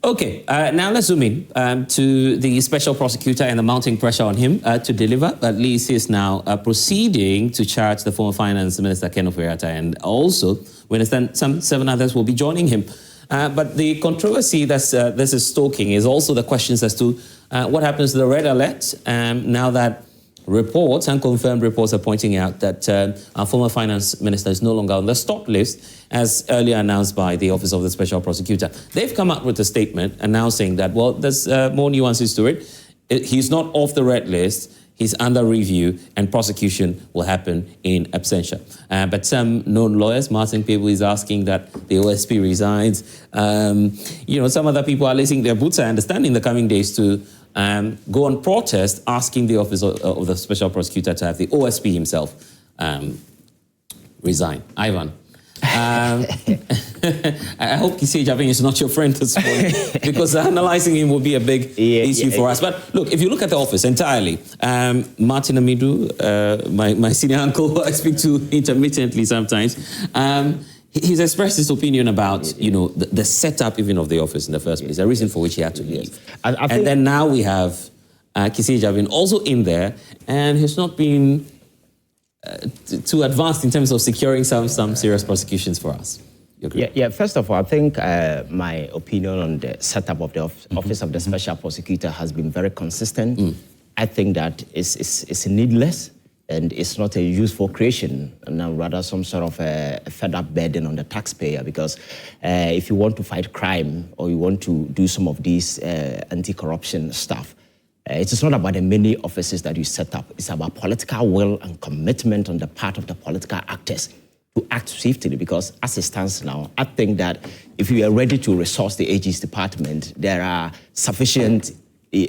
Okay, now let's zoom in to the special prosecutor and the mounting pressure on him to deliver. At least he's now proceeding to charge the former finance minister, Ofori-Atta, and also, we understand some 7 others will be joining him. But the controversy that this is stoking is also the questions as to what happens to the red alert now that reports, unconfirmed reports, are pointing out that our former finance minister is no longer on the stop list, as earlier announced by the Office of the Special Prosecutor. They've come up with a statement announcing that, well, there's more nuances to it. He's not off the red list. He's under review, and prosecution will happen in absentia. But some known lawyers, Martin People, is asking that the OSP resigns. Some other people are lacing their boots, I understand, in the coming days to go on protest, asking the Office of the Special Prosecutor to have the OSP himself resign. Ivan. I hope Kwesi Botchway is not your friend this morning, because analysing him will be a big issue for us. But look, if you look at the office entirely, Martin Amidu, my senior uncle, who I speak to intermittently sometimes, he's expressed his opinion about the setup even of the office in the first place, the reason for which he had to leave. And then now we have Kwesi Botchway also in there, and he's not been too advanced in terms of securing some serious prosecutions for us. Yeah, first of all, I think my opinion on the setup of the Office of the Special Prosecutor has been very consistent. I think that it's needless and it's not a useful creation, and rather some sort of a fed-up burden on the taxpayer, because if you want to fight crime or you want to do some of these anti-corruption stuff, it is not about the many offices that you set up. It's about political will and commitment on the part of the political actors to act swiftly, because as it stands now, I think that if you are ready to resource the AG's department, there are sufficient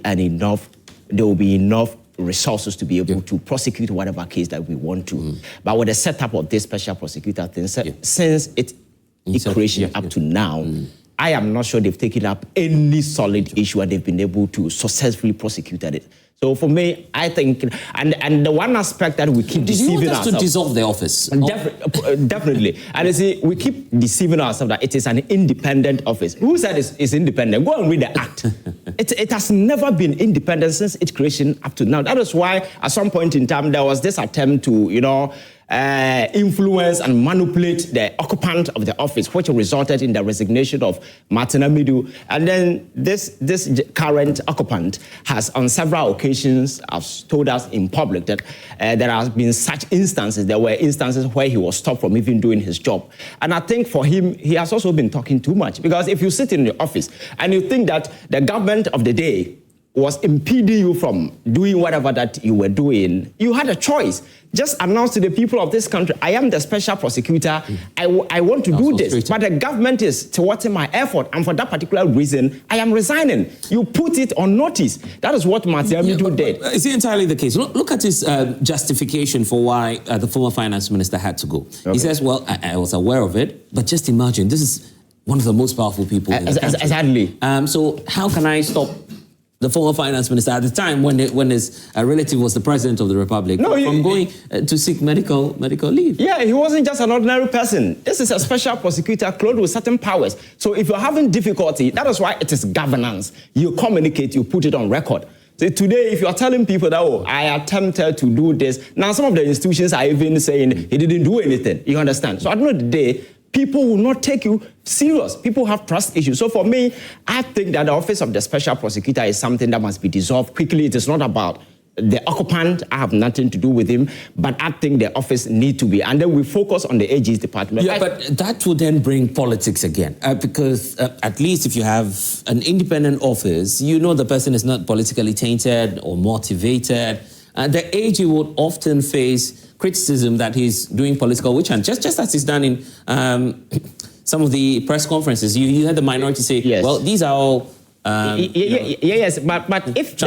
and enough, there will be enough resources to be able to prosecute whatever case that we want to. But with the setup of this special prosecutor thing, since its creation up to now, I am not sure they've taken up any solid issue and they've been able to successfully prosecute it. So for me, I think, and the one aspect that we keep deceiving ourselves. Do you want us to dissolve the office? Definitely. And you see, we keep deceiving ourselves that it is an independent office. Who said it's independent? Go and read the act. It has never been independent since its creation up to now. That is why at some point in time, there was this attempt to, influence and manipulate the occupant of the office, which resulted in the resignation of Martin Amidu. And then this current occupant has on several occasions told us in public that there has been such instances. There were instances where he was stopped from even doing his job. And I think for him, he has also been talking too much, because if you sit in the office and you think that the government of the day was impeding you from doing whatever that you were doing, you had a choice. Just announce to the people of this country, I am the special prosecutor, I want to do this, but the government is thwarting my effort, and for that particular reason, I am resigning. You put it on notice. That is what Martin Amidu did. Is it entirely the case? Look at his justification for why the former finance minister had to go. Okay. He says, well, I was aware of it, but just imagine, this is one of the most powerful people in the country. Exactly. So how can I stop the former finance minister at the time when his relative was the president of the republic from going to seek medical leave? Yeah, he wasn't just an ordinary person. This is a special prosecutor clothed with certain powers. So if you're having difficulty, that is why it is governance. You communicate, you put it on record. So today, if you are telling people that, oh, I attempted to do this, now some of the institutions are even saying he didn't do anything. You understand? So at the end of the day, people will not take you serious. People have trust issues. So for me, I think that the Office of the Special Prosecutor is something that must be dissolved quickly. It is not about the occupant. I have nothing to do with him. But I think the office needs to be. And then we focus on the AG's department. Yeah, but that would then bring politics again. Because at least if you have an independent office, you know the person is not politically tainted or motivated. The AG would often face criticism that he's doing political witch hunt, just as he's done in some of the press conferences. You had the minority say, yes, well, these are all yes, but if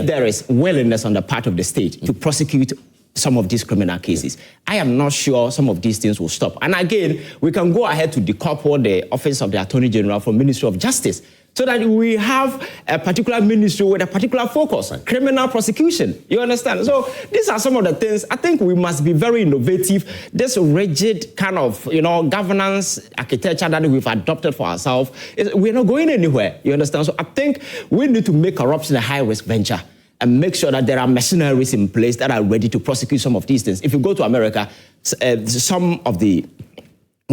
there is willingness on the part of the state to prosecute some of these criminal cases, I am not sure some of these things will stop. And again, we can go ahead to decouple the Office of the Attorney General from Ministry of Justice. so that we have a particular ministry with a particular focus, criminal prosecution. You understand? So these are some of the things. I think we must be very innovative. This rigid kind of, governance architecture that we've adopted for ourselves, we're not going anywhere. You understand? So I think we need to make corruption a high-risk venture and make sure that there are machineries in place that are ready to prosecute some of these things. If you go to America, some of the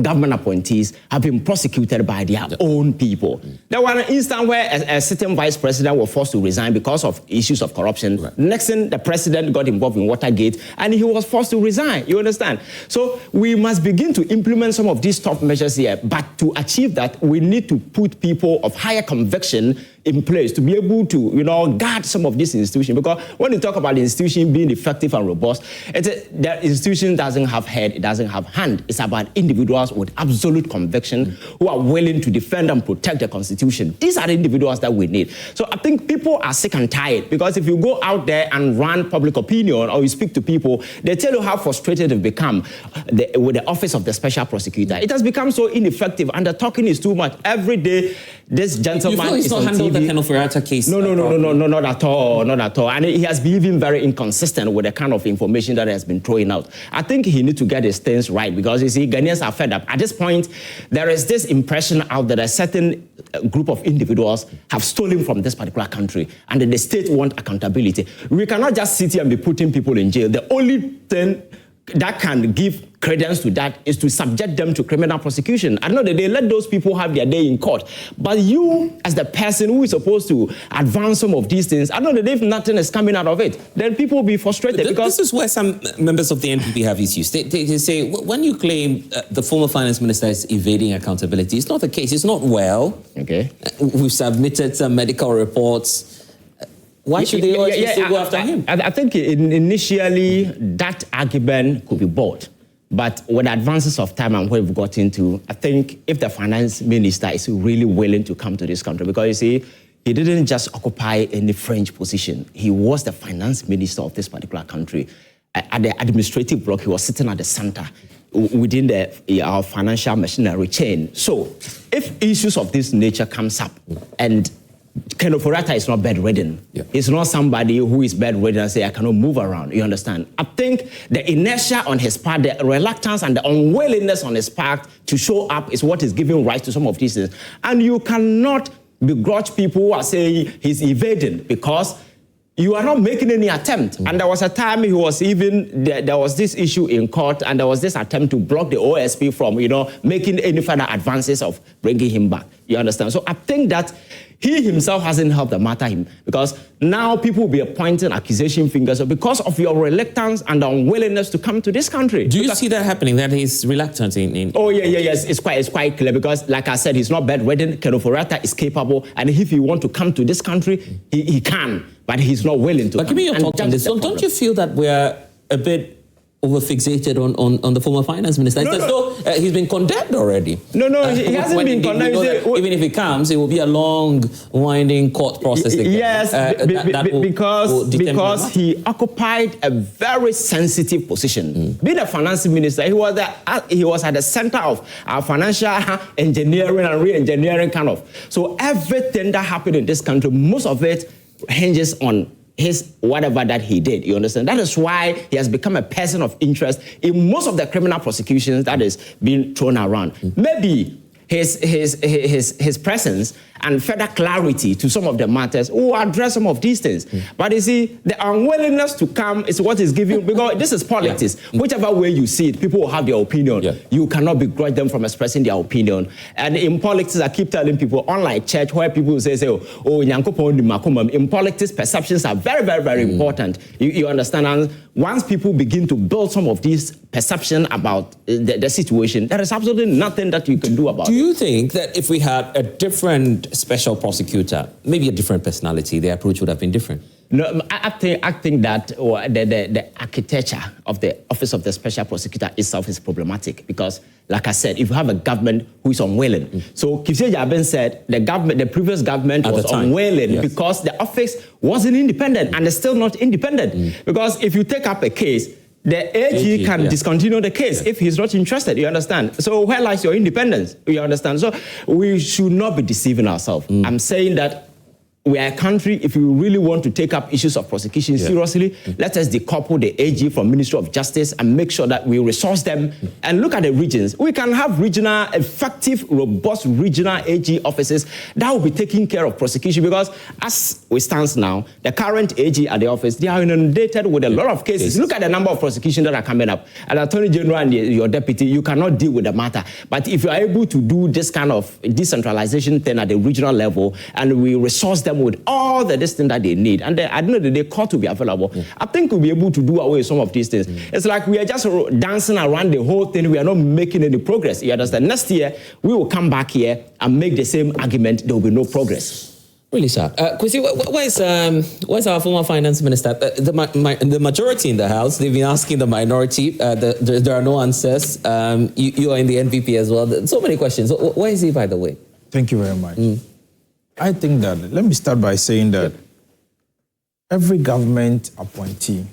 government appointees have been prosecuted by their own people. There was an instance where a certain vice president was forced to resign because of issues of corruption. Next thing, the president got involved in Watergate and he was forced to resign. You understand? So we must begin to implement some of these tough measures here. But to achieve that, we need to put people of higher conviction in place to be able to, guard some of these institutions. Because when you talk about the institution being effective and robust, the institution doesn't have head, it doesn't have hand. It's about individuals with absolute conviction who are willing to defend and protect the Constitution. These are the individuals that we need. So I think people are sick and tired, because if you go out there and run public opinion or you speak to people, they tell you how frustrated they've become with the office of the special prosecutor. It has become so ineffective and the talking is too much. Every day, this gentleman is on TV. The Ofori-Atta case? No, not at all, not at all. And he has been even very inconsistent with the kind of information that has been throwing out. I think he needs to get his things right, because you see, Ghanaians are fed up. At this point, there is this impression out that a certain group of individuals have stolen from this particular country, and that the state want accountability. We cannot just sit here and be putting people in jail. The only thing that can give credence to that is to subject them to criminal prosecution. I know that they let those people have their day in court. But you, as the person who is supposed to advance some of these things, I know that if nothing is coming out of it, then people will be frustrated. Because this is where some members of the NPP have issues. They say, when you claim the former finance minister is evading accountability, it's not the case. It's not well. Okay. We've submitted some medical reports. Why should they still go after him? I think initially that argument could be bought. But with advances of time and where we've got into, I think if the finance minister is really willing to come to this country, because you see, he didn't just occupy any French position. He was the finance minister of this particular country. At the administrative block, he was sitting at the center within our financial machinery chain. So if issues of this nature comes up and Ofori-Atta is not bedridden. Yeah. It's not somebody who is bedridden and say, I cannot move around. You understand? I think the inertia on his part, the reluctance and the unwillingness on his part to show up is what is giving rise to some of these things. And you cannot begrudge people who are saying he's evading, because you are not making any attempt. And there was a time he was even, there was this issue in court, and there was this attempt to block the OSP from, making any further advances of bringing him back. You understand? So I think that he himself hasn't helped the matter, because now people will be pointing accusation fingers because of your reluctance and unwillingness to come to this country. Do you see that happening, that he's reluctant in? Oh, yes. It's quite clear, because like I said, he's not bedridden. Ofori-Atta is capable, and if he wants to come to this country, he can, but he's not willing to. But give me your thoughts on this. Don't you feel that we're a bit over-fixated on the former finance minister? It's as though he's been condemned already. No, he hasn't been condemned. Even if he comes, it will be a long, winding court process. Yes, because he occupied a very sensitive position. Being a finance minister, he was at the center of our financial engineering and re-engineering kind of. So everything that happened in this country, most of it hinges on his whatever that he did. You understand? That is why he has become a person of interest in most of the criminal prosecutions that is being thrown around. Maybe his presence and further clarity to some of the matters will address some of these things. But you see, the unwillingness to come is what is giving, because this is politics. Whichever way you see it, people will have their opinion. You cannot begrudge them from expressing their opinion. And in politics, I keep telling people, unlike church, where people say in politics, perceptions are very, very, very important. You understand? And once people begin to build some of these perception about the situation, there is absolutely nothing that you can do about it. Do you think that if we had a different special prosecutor, maybe a different personality, the approach would have been different? No, I think that the architecture of the office of the special prosecutor itself is problematic, because, like I said, if you have a government who is unwilling, so Kwesi Botchway said the previous government was unwilling because the office wasn't independent and is still not independent. Because if you take up a case, the AG can discontinue the case if he's not interested, you understand? So where lies your independence, you understand? So we should not be deceiving ourselves. I'm saying that we are a country, if we really want to take up issues of prosecution seriously, let us decouple the AG from Ministry of Justice and make sure that we resource them and look at the regions. We can have regional, effective, robust regional AG offices that will be taking care of prosecution, because as we stand now, the current AG at the office, they are inundated with a lot of cases. Look at the number of prosecutions that are coming up. And Attorney General and your deputy, you cannot deal with the matter. But if you are able to do this kind of decentralization thing at the regional level, and we resource them with all the distance that they need, and at the end of the day, court will be available. I think we'll be able to do away with some of these things. It's like we are just dancing around the whole thing. We are not making any progress. You understand? Next year, we will come back here and make the same argument. There will be no progress. Really, sir. Kwesi, where's our former finance minister? The majority in the House, they've been asking the minority. There are no answers. You are in the NPP as well. So many questions. Where is he, by the way? Thank you very much. I think that, let me start by saying that every government appointee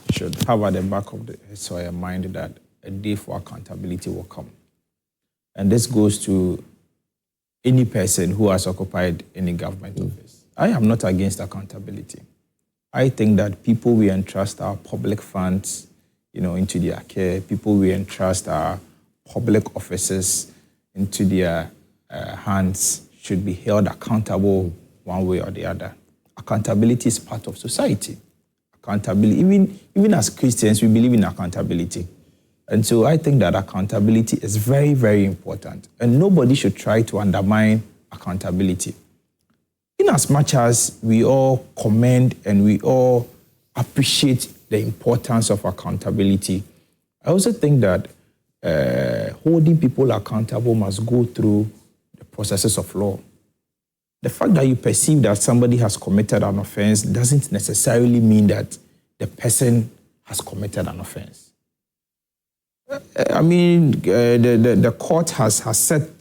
should have at the back of their mind that a day for accountability will come. And this goes to any person who has occupied any government office. I am not against accountability. I think that people we entrust our public funds, into their care, people we entrust our public offices into their hands should be held accountable one way or the other. Accountability is part of society. Accountability, even as Christians, we believe in accountability. And so I think that accountability is very, very important. And nobody should try to undermine accountability. In as much as we all commend and we all appreciate the importance of accountability, I also think that holding people accountable must go through the processes of law. The fact that you perceive that somebody has committed an offense doesn't necessarily mean that the person has committed an offense. I mean, the court has said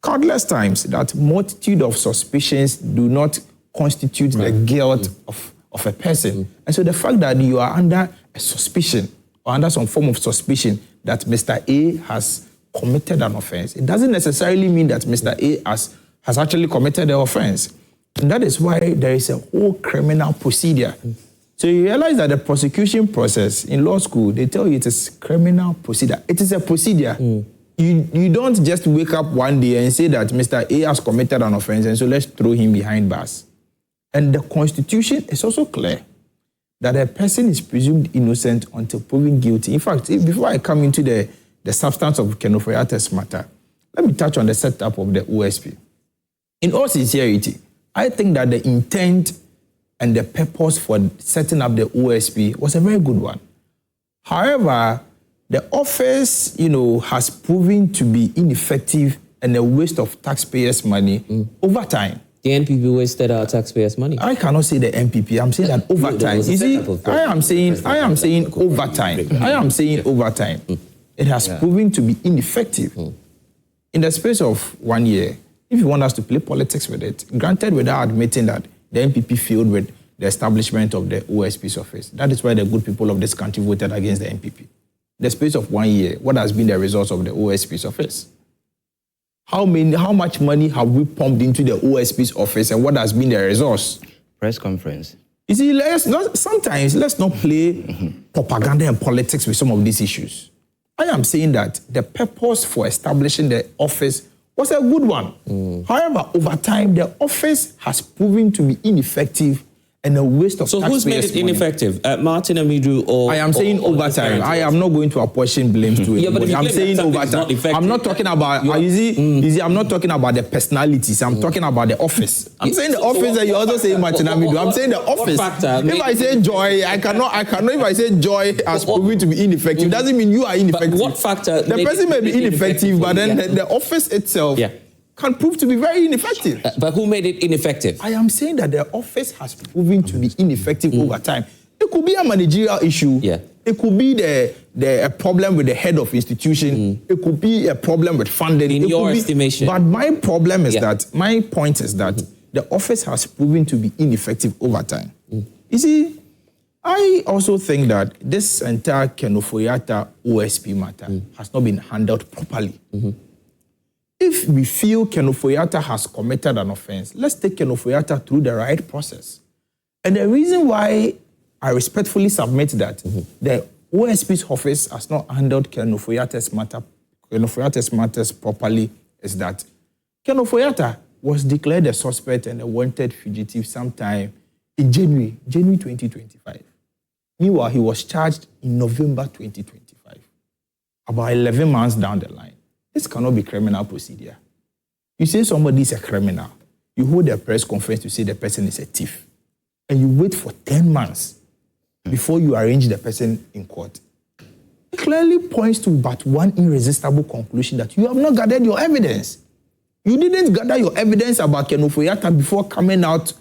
countless times that multitude of suspicions do not constitute the guilt of a person. And so the fact that you are under a suspicion or under some form of suspicion that Mr. A has committed an offense, it doesn't necessarily mean that Mr. A has actually committed the offense. And that is why there is a whole criminal procedure. So you realize that the prosecution process in law school, they tell you it is criminal procedure. It is a procedure. You don't just wake up one day and say that Mr. A has committed an offense and so let's throw him behind bars. And the Constitution is also clear that a person is presumed innocent until proven guilty. In fact, before I come into the substance of Ofori-Atta's matter, let me touch on the setup of the OSP. In all sincerity, I think that the intent and the purpose for setting up the OSP was a very good one. However, the office, has proven to be ineffective and a waste of taxpayers' money over time. The NPP wasted our taxpayers' money. I cannot say the NPP. I'm saying that over time. You see, I am saying over time. I am saying over time. It has proven to be ineffective. In the space of 1 year, if you want us to play politics with it, granted without admitting that the NPP failed with the establishment of the OSP's office. That is why the good people of this country voted against the NPP. In the space of 1 year, what has been the results of the OSP's office? How much money have we pumped into the OSP's office and what has been the results? Press conference. You see, sometimes let's not play propaganda and politics with some of these issues. I am saying that the purpose for establishing the office was a good one. However, over time, the office has proven to be ineffective and a waste of taxpayers' money. So who's made it ineffective? Martin Amidu or... I am saying over time. I am not going to apportion blames to it. I'm saying over time. I'm not talking about... I'm not talking about the personalities. I'm talking about the office. I'm saying the office and you're also saying Martin Amidu. I'm saying the office. If I say Joy, I cannot... If I say Joy has proven to be ineffective, doesn't mean you are ineffective. But what factor... The person may be ineffective, but then the office itself... can prove to be very ineffective. But who made it ineffective? I am saying that the office has proven to be ineffective over time. It could be a managerial issue. It could be a problem with the head of institution. It could be a problem with funding. In your estimation. But my point is that the office has proven to be ineffective over time. You see, I also think that this entire Ken Ofori-Atta OSP matter has not been handled properly. If we feel Ken Ofori-Atta has committed an offense, let's take Ken Ofori-Atta through the right process. And the reason why I respectfully submit that the OSP's office has not handled Ken Ofori-Atta's matters properly is that Ken Ofori-Atta was declared a suspect and a wanted fugitive sometime in January 2025. Meanwhile, he was charged in November 2025, about 11 months down the line. This cannot be criminal procedure. You say somebody is a criminal, you hold a press conference to say the person is a thief, and you wait for 10 months before you arrange the person in court. It clearly points to but one irresistible conclusion that you have not gathered your evidence. You didn't gather your evidence about Ken Ofori-Atta before coming out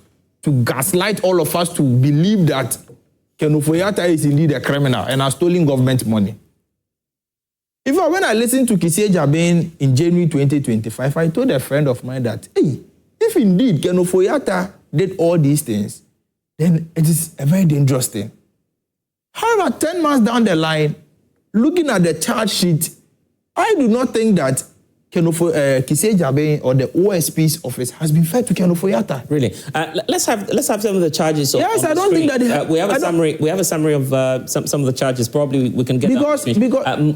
to gaslight all of us to believe that Ken Ofori-Atta is indeed a criminal and has stolen government money. In fact, when I listened to Kwesi Botchway in January 2025, I told a friend of mine that, hey, if indeed Ken Ofori-Atta did all these things, then it is a very dangerous thing. However, 10 months down the line, looking at the charge sheet, I do not think that Kwesi Botchway or the OSP's office has been fair to Ken Ofori-Atta. Really? Let's have some of the charges. Yes, I don't think that we have a summary. We have a summary of some of the charges. Probably we can get because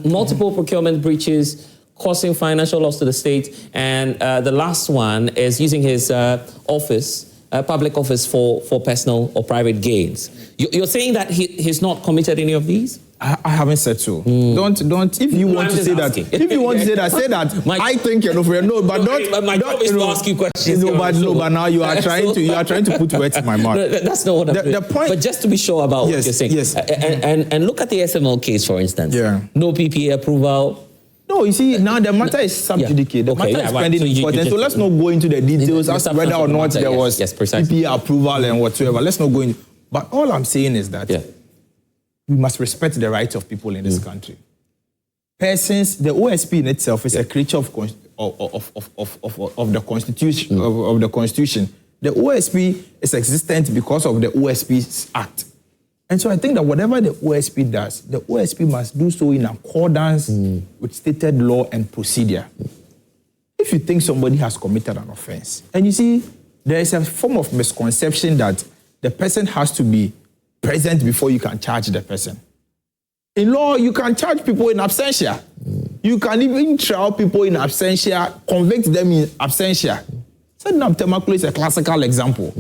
multiple procurement breaches causing financial loss to the state, and the last one is using his office. Public office for personal or private gains. You're saying that he's not committed any of these? I haven't said so. Don't. If you want to say that, if you want to say that, say that. I think Ken Ofori-Atta. No, but don't. My job is to ask you questions. No, but now you are trying to put words in my mouth. No, that's not what I'm doing. The point. But just to be sure about what you're saying. Yes. And look at the SML case, for instance. Yeah. No PPA approval. No, you see, now the matter is sub judice. The matter is pending in court. So let's not go into the details as to whether or not there was PPA approval and whatsoever. Let's not go into. But all I'm saying is that we must respect the rights of people in this country. Persons, the OSP in itself is a creature of the Constitution. Of the Constitution. The OSP is existent because of the OSP's Act. And so I think that whatever the OSP does, the OSP must do so in accordance with stated law and procedure. If you think somebody has committed an offense, and you see, there is a form of misconception that the person has to be present before you can charge the person. In law, you can charge people in absentia. You can even trial people in absentia, convict them in absentia. Sednam Temaklo is a classical example.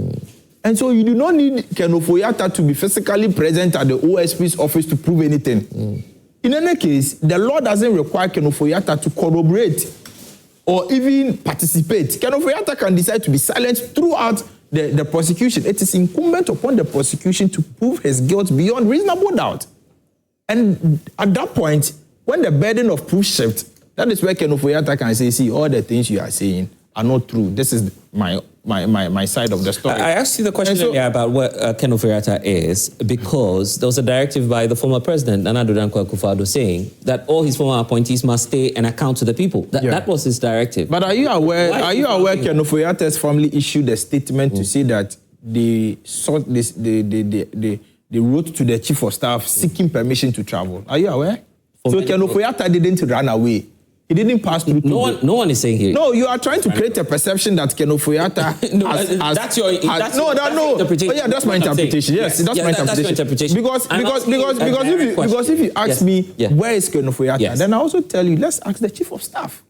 And so you do not need Ken Ofori-Atta to be physically present at the OSP's office to prove anything. In any case, the law doesn't require Ken Ofori-Atta to corroborate or even participate. Ken Ofori-Atta can decide to be silent throughout the prosecution. It is incumbent upon the prosecution to prove his guilt beyond reasonable doubt. And at that point, when the burden of proof shifts, that is where Ken Ofori-Atta can say, see, all the things you are saying are not true. This is my side of the story. I asked you the question earlier about what Ken Ofori-Atta is because there was a directive by the former president, Nana Addo Dankwa Akufo-Addo, saying that all his former appointees must stay and account to the people. That was his directive. But are you aware Ken Ofori-Atta's family issued a statement to say that they wrote to the chief of staff seeking permission to travel? Are you aware? So Ken Ofori-Atta didn't run away. He didn't pass through. No one is saying here. No, you are trying to create a perception that Ken Ofori-Atta that's your interpretation. Oh yeah, that's my interpretation. Yes, that's my interpretation. Because if you ask me where is Ken Ofori-Atta, then I also tell you let's ask the chief of staff.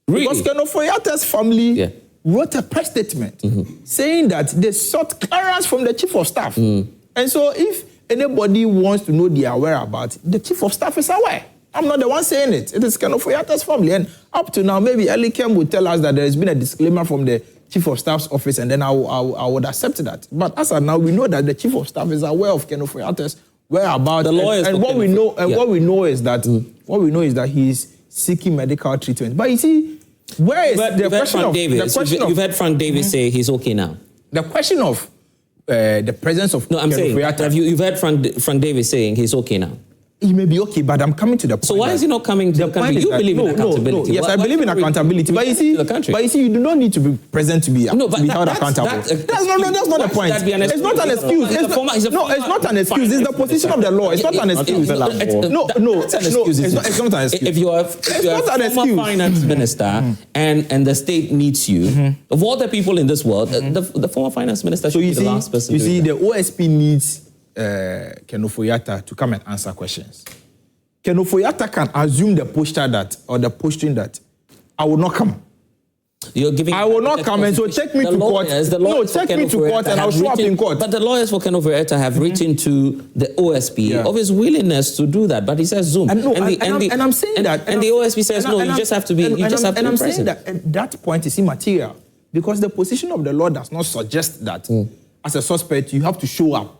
Really? Because Ken Ofori-Atta's family wrote a press statement saying that they sought clearance from the chief of staff. And so if anybody wants to know their whereabouts, the chief of staff is aware. I'm not the one saying it. It is Ken Ofori-Atta's family. And up to now, maybe Elikem would tell us that there has been a disclaimer from the chief of staff's office, and then I would accept that. But as of now, we know that the chief of staff is aware of Ken Ofori-Atta's whereabouts. The lawyers and what we know is that he is seeking medical treatment. But you see, where is the question of you've heard Frank Davis say he's okay now. The question of the presence of Ken Ofori-Atta. You've heard Frank Davis saying he's okay now. He may be okay, but I'm coming to the point. So why is he not coming to the country? You believe in accountability. Yes, I believe in accountability. But you see, you do not need to be present to be held accountable. That's not the point. It's not an excuse. It's not an excuse. It's the position of the law. It's not an excuse. No, it's not an excuse. If you are a former finance minister and the state needs you, of all the people in this world, the former finance minister should be the last person. You see, the OSP needs Ofori-Atta to come and answer questions. Ofori-Atta can assume the posturing that I will not come. I will not come, and so take me to court. Take me to court and I'll show up in court. But the lawyers for Ofori-Atta have written to the OSP of his willingness to do that, but he says Zoom. And I'm saying that. And the OSP says no, you just have to be present. And I'm saying that point is immaterial because the position of the law does not suggest that as a suspect you have to show up.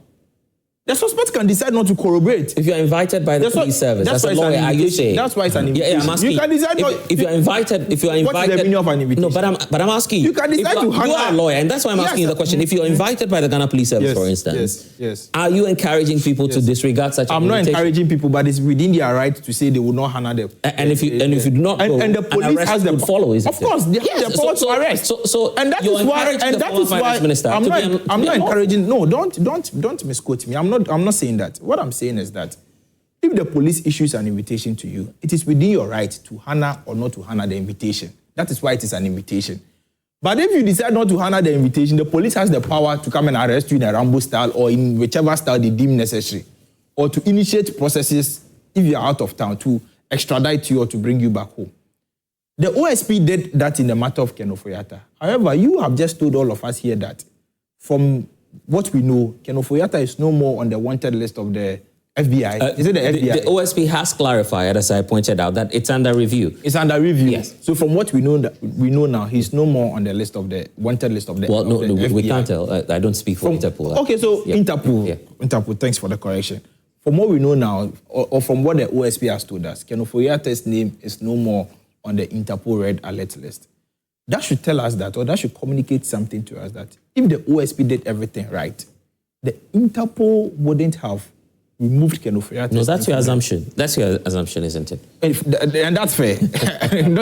The suspect can decide not to corroborate. If you're invited by the police service, as a lawyer, are you saying? That's why it's an invitation. Yeah, I'm asking. You can decide if you're invited. What's the meaning of an invitation? No, but I'm asking you. You can decide to you are a lawyer, and that's why I'm asking you the question. If you're invited by the Ghana Police Service, for instance, are you encouraging people to disregard such? I'm not encouraging people, but it's within their right to say they will not honor them. And if you do not go, and the police has the follow. Of course, they have the power to arrest. So and that is why I'm not encouraging. No, don't misquote me. I'm not saying that. What I'm saying is that if the police issues an invitation to you, it is within your right to honor or not to honor the invitation. That is why it is an invitation. But if you decide not to honor the invitation, the police has the power to come and arrest you in a Rambo style or in whichever style they deem necessary, or to initiate processes if you are out of town to extradite you or to bring you back home. The OSP did that in the matter of Ofori-Atta. However, you have just told all of us here that from what we know, Ofori-Atta is no more on the wanted list of the FBI. Is it the FBI? The OSP has clarified, as I pointed out, that it's under review. It's under review. Yes. So from what we know now, he's no more on the list of the wanted list of the. Well, no, FBI. we can't tell. I don't speak for Interpol. Okay, so Interpol. Yeah. Interpol. Thanks for the correction. From what we know now, or from what the OSP has told us, Ofori-Atta's name is no more on the Interpol red alert list. That should tell us that, or that should communicate something to us that if the OSP did everything right, the Interpol wouldn't have removed Ofori-Atta. No, that's your assumption. That's your assumption, isn't it? And that's fair. Am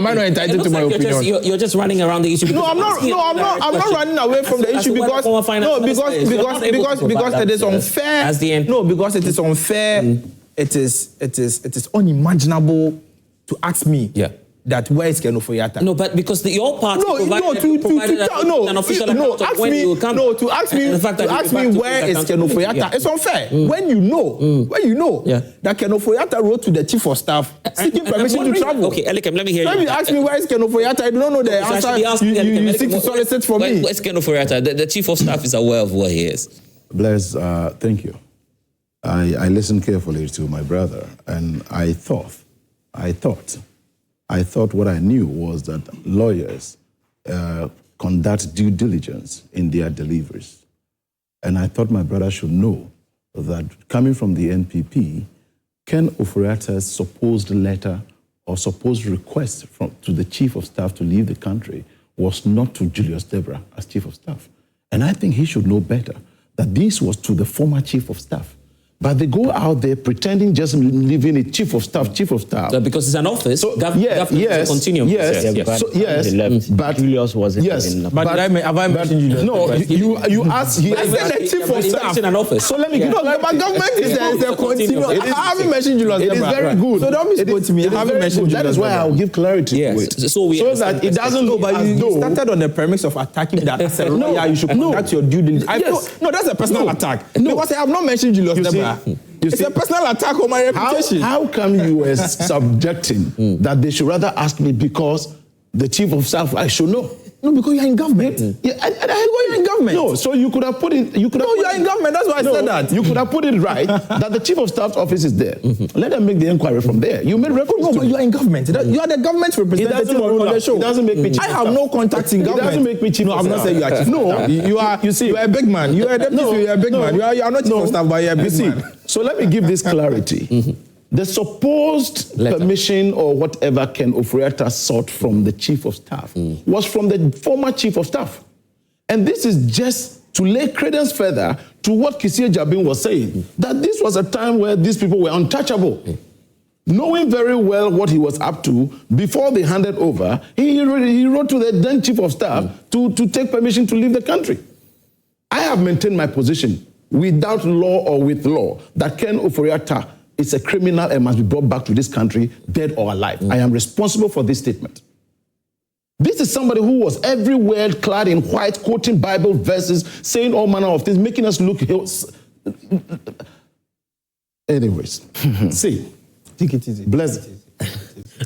I not entitled to my opinion? You're just running around the issue. No, I'm not running away from the issue because it is unfair. As the end. No, because it is unfair. It is unimaginable to ask me. Yeah. That where is Ofori-Atta? No, but because your party provided an official account of when you will come. No, to ask me where is Ofori-Atta? It's unfair. When you know that Ofori-Atta wrote to the chief of staff seeking permission to travel. Okay, Elikem, let me hear you. So if you ask me where is Ofori-Atta, I do not know the answer. You seek to solicit for me. Where's Ofori-Atta? The chief of staff is aware of where he is. Bless, thank you. I listened carefully to my brother, and I thought what I knew was that lawyers conduct due diligence in their deliveries. And I thought my brother should know that coming from the NPP, Ken Ofori-Atta's supposed letter or supposed request to the chief of staff to leave the country was not to Julius Debra as chief of staff. And I think he should know better that this was to the former chief of staff. But they go out there pretending just leaving it chief of staff. So because it's an office, so, government is a continuum. But Julius wasn't. Yes, but have I mentioned Julius? No, you asked. I said the chief of staff in an office. So let me give but government is a continuum. I haven't mentioned Julius. It is very good. So don't misquote me. I haven't mentioned Julius. That is why I'll give clarity to it. So that it doesn't look but you started on the premise of attacking that as a lawyer, you should conduct your due diligence. No, that's a personal attack. Because I have not mentioned Julius Debra. It's a personal attack on my reputation. How come you were subjecting that they should rather ask me because the chief of staff, I should know? No, because you're in government. Yeah, you're in government. No, so you could have put it. You're in government. That's why I said that. You could have put it right that the chief of staff's office is there. Let them make the inquiry from there. You made reference. No, but you are in government. You are the government representative on the show. It doesn't make me chief. I have no contacts in government. It doesn't make me chief. No, I'm not saying you are chief. No, you are. You see, you are a big man. You are a deputy. You are a big man. You are not chief of staff, but you are a big man. So let me give this clarity. The supposed permission or whatever Ken Ofori-Atta sought from the chief of staff was from the former chief of staff. And this is just to lay credence further to what Kwesi Jabin was saying, that this was a time where these people were untouchable. Knowing very well what he was up to, before they handed over, he wrote to the then chief of staff to take permission to leave the country. I have maintained my position, without law or with law, that Ken Ofori-Atta is a criminal and must be brought back to this country, dead or alive. I am responsible for this statement. This is somebody who was everywhere clad in white, quoting Bible verses, saying all manner of things, making us look... Anyways, see... Take it easy. Bless it.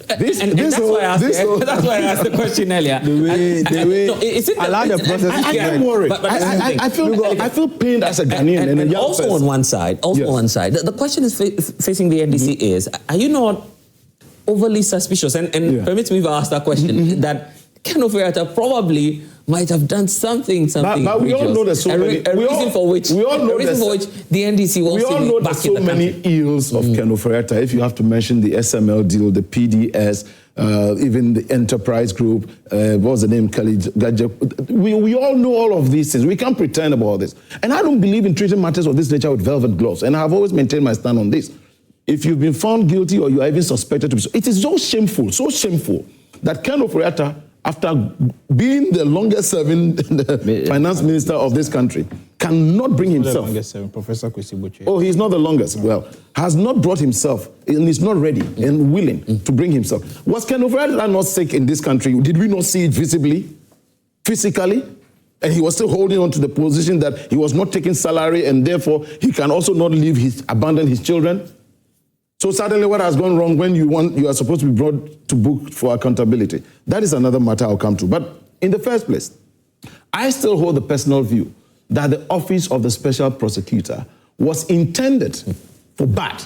That's why I asked the question earlier. Allow the process. I am worried. I feel pained as a Ghanaian. And also person. On one side, the question is facing the NDC is, are you not overly suspicious? And permit me to ask that question, that Ken Ofori-Atta probably might have done something. But we all know there's so many. A reason for which the NDC wants to be back in the country. We all know there's so many ills of Ken Ofori-Atta. If you have to mention the SML deal, the PDS, even the Enterprise Group, what was the name? We all know all of these things. We can't pretend about this. And I don't believe in treating matters of this nature with velvet gloves. And I've always maintained my stand on this. If you've been found guilty or you are even suspected to be so, it is so shameful that Ken Ofori-Atta, after being the longest serving finance minister of this country, cannot bring himself. The longest serving, Professor Kwesi Botchway. Oh, he's not the longest. Well, has not brought himself and is not ready and willing to bring himself. Was Ken Ofori-Atta not sick in this country? Did we not see it visibly, physically? And he was still holding on to the position that he was not taking salary and therefore he can also not abandon his children. So suddenly what has gone wrong when you are supposed to be brought to book for accountability? That is another matter I'll come to. But in the first place, I still hold the personal view that the office of the special prosecutor was intended for bad.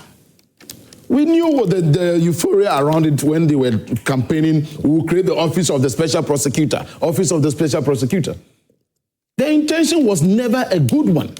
We knew the euphoria around it when they were campaigning, we will create the office of the special prosecutor, office of the special prosecutor. The intention was never a good one,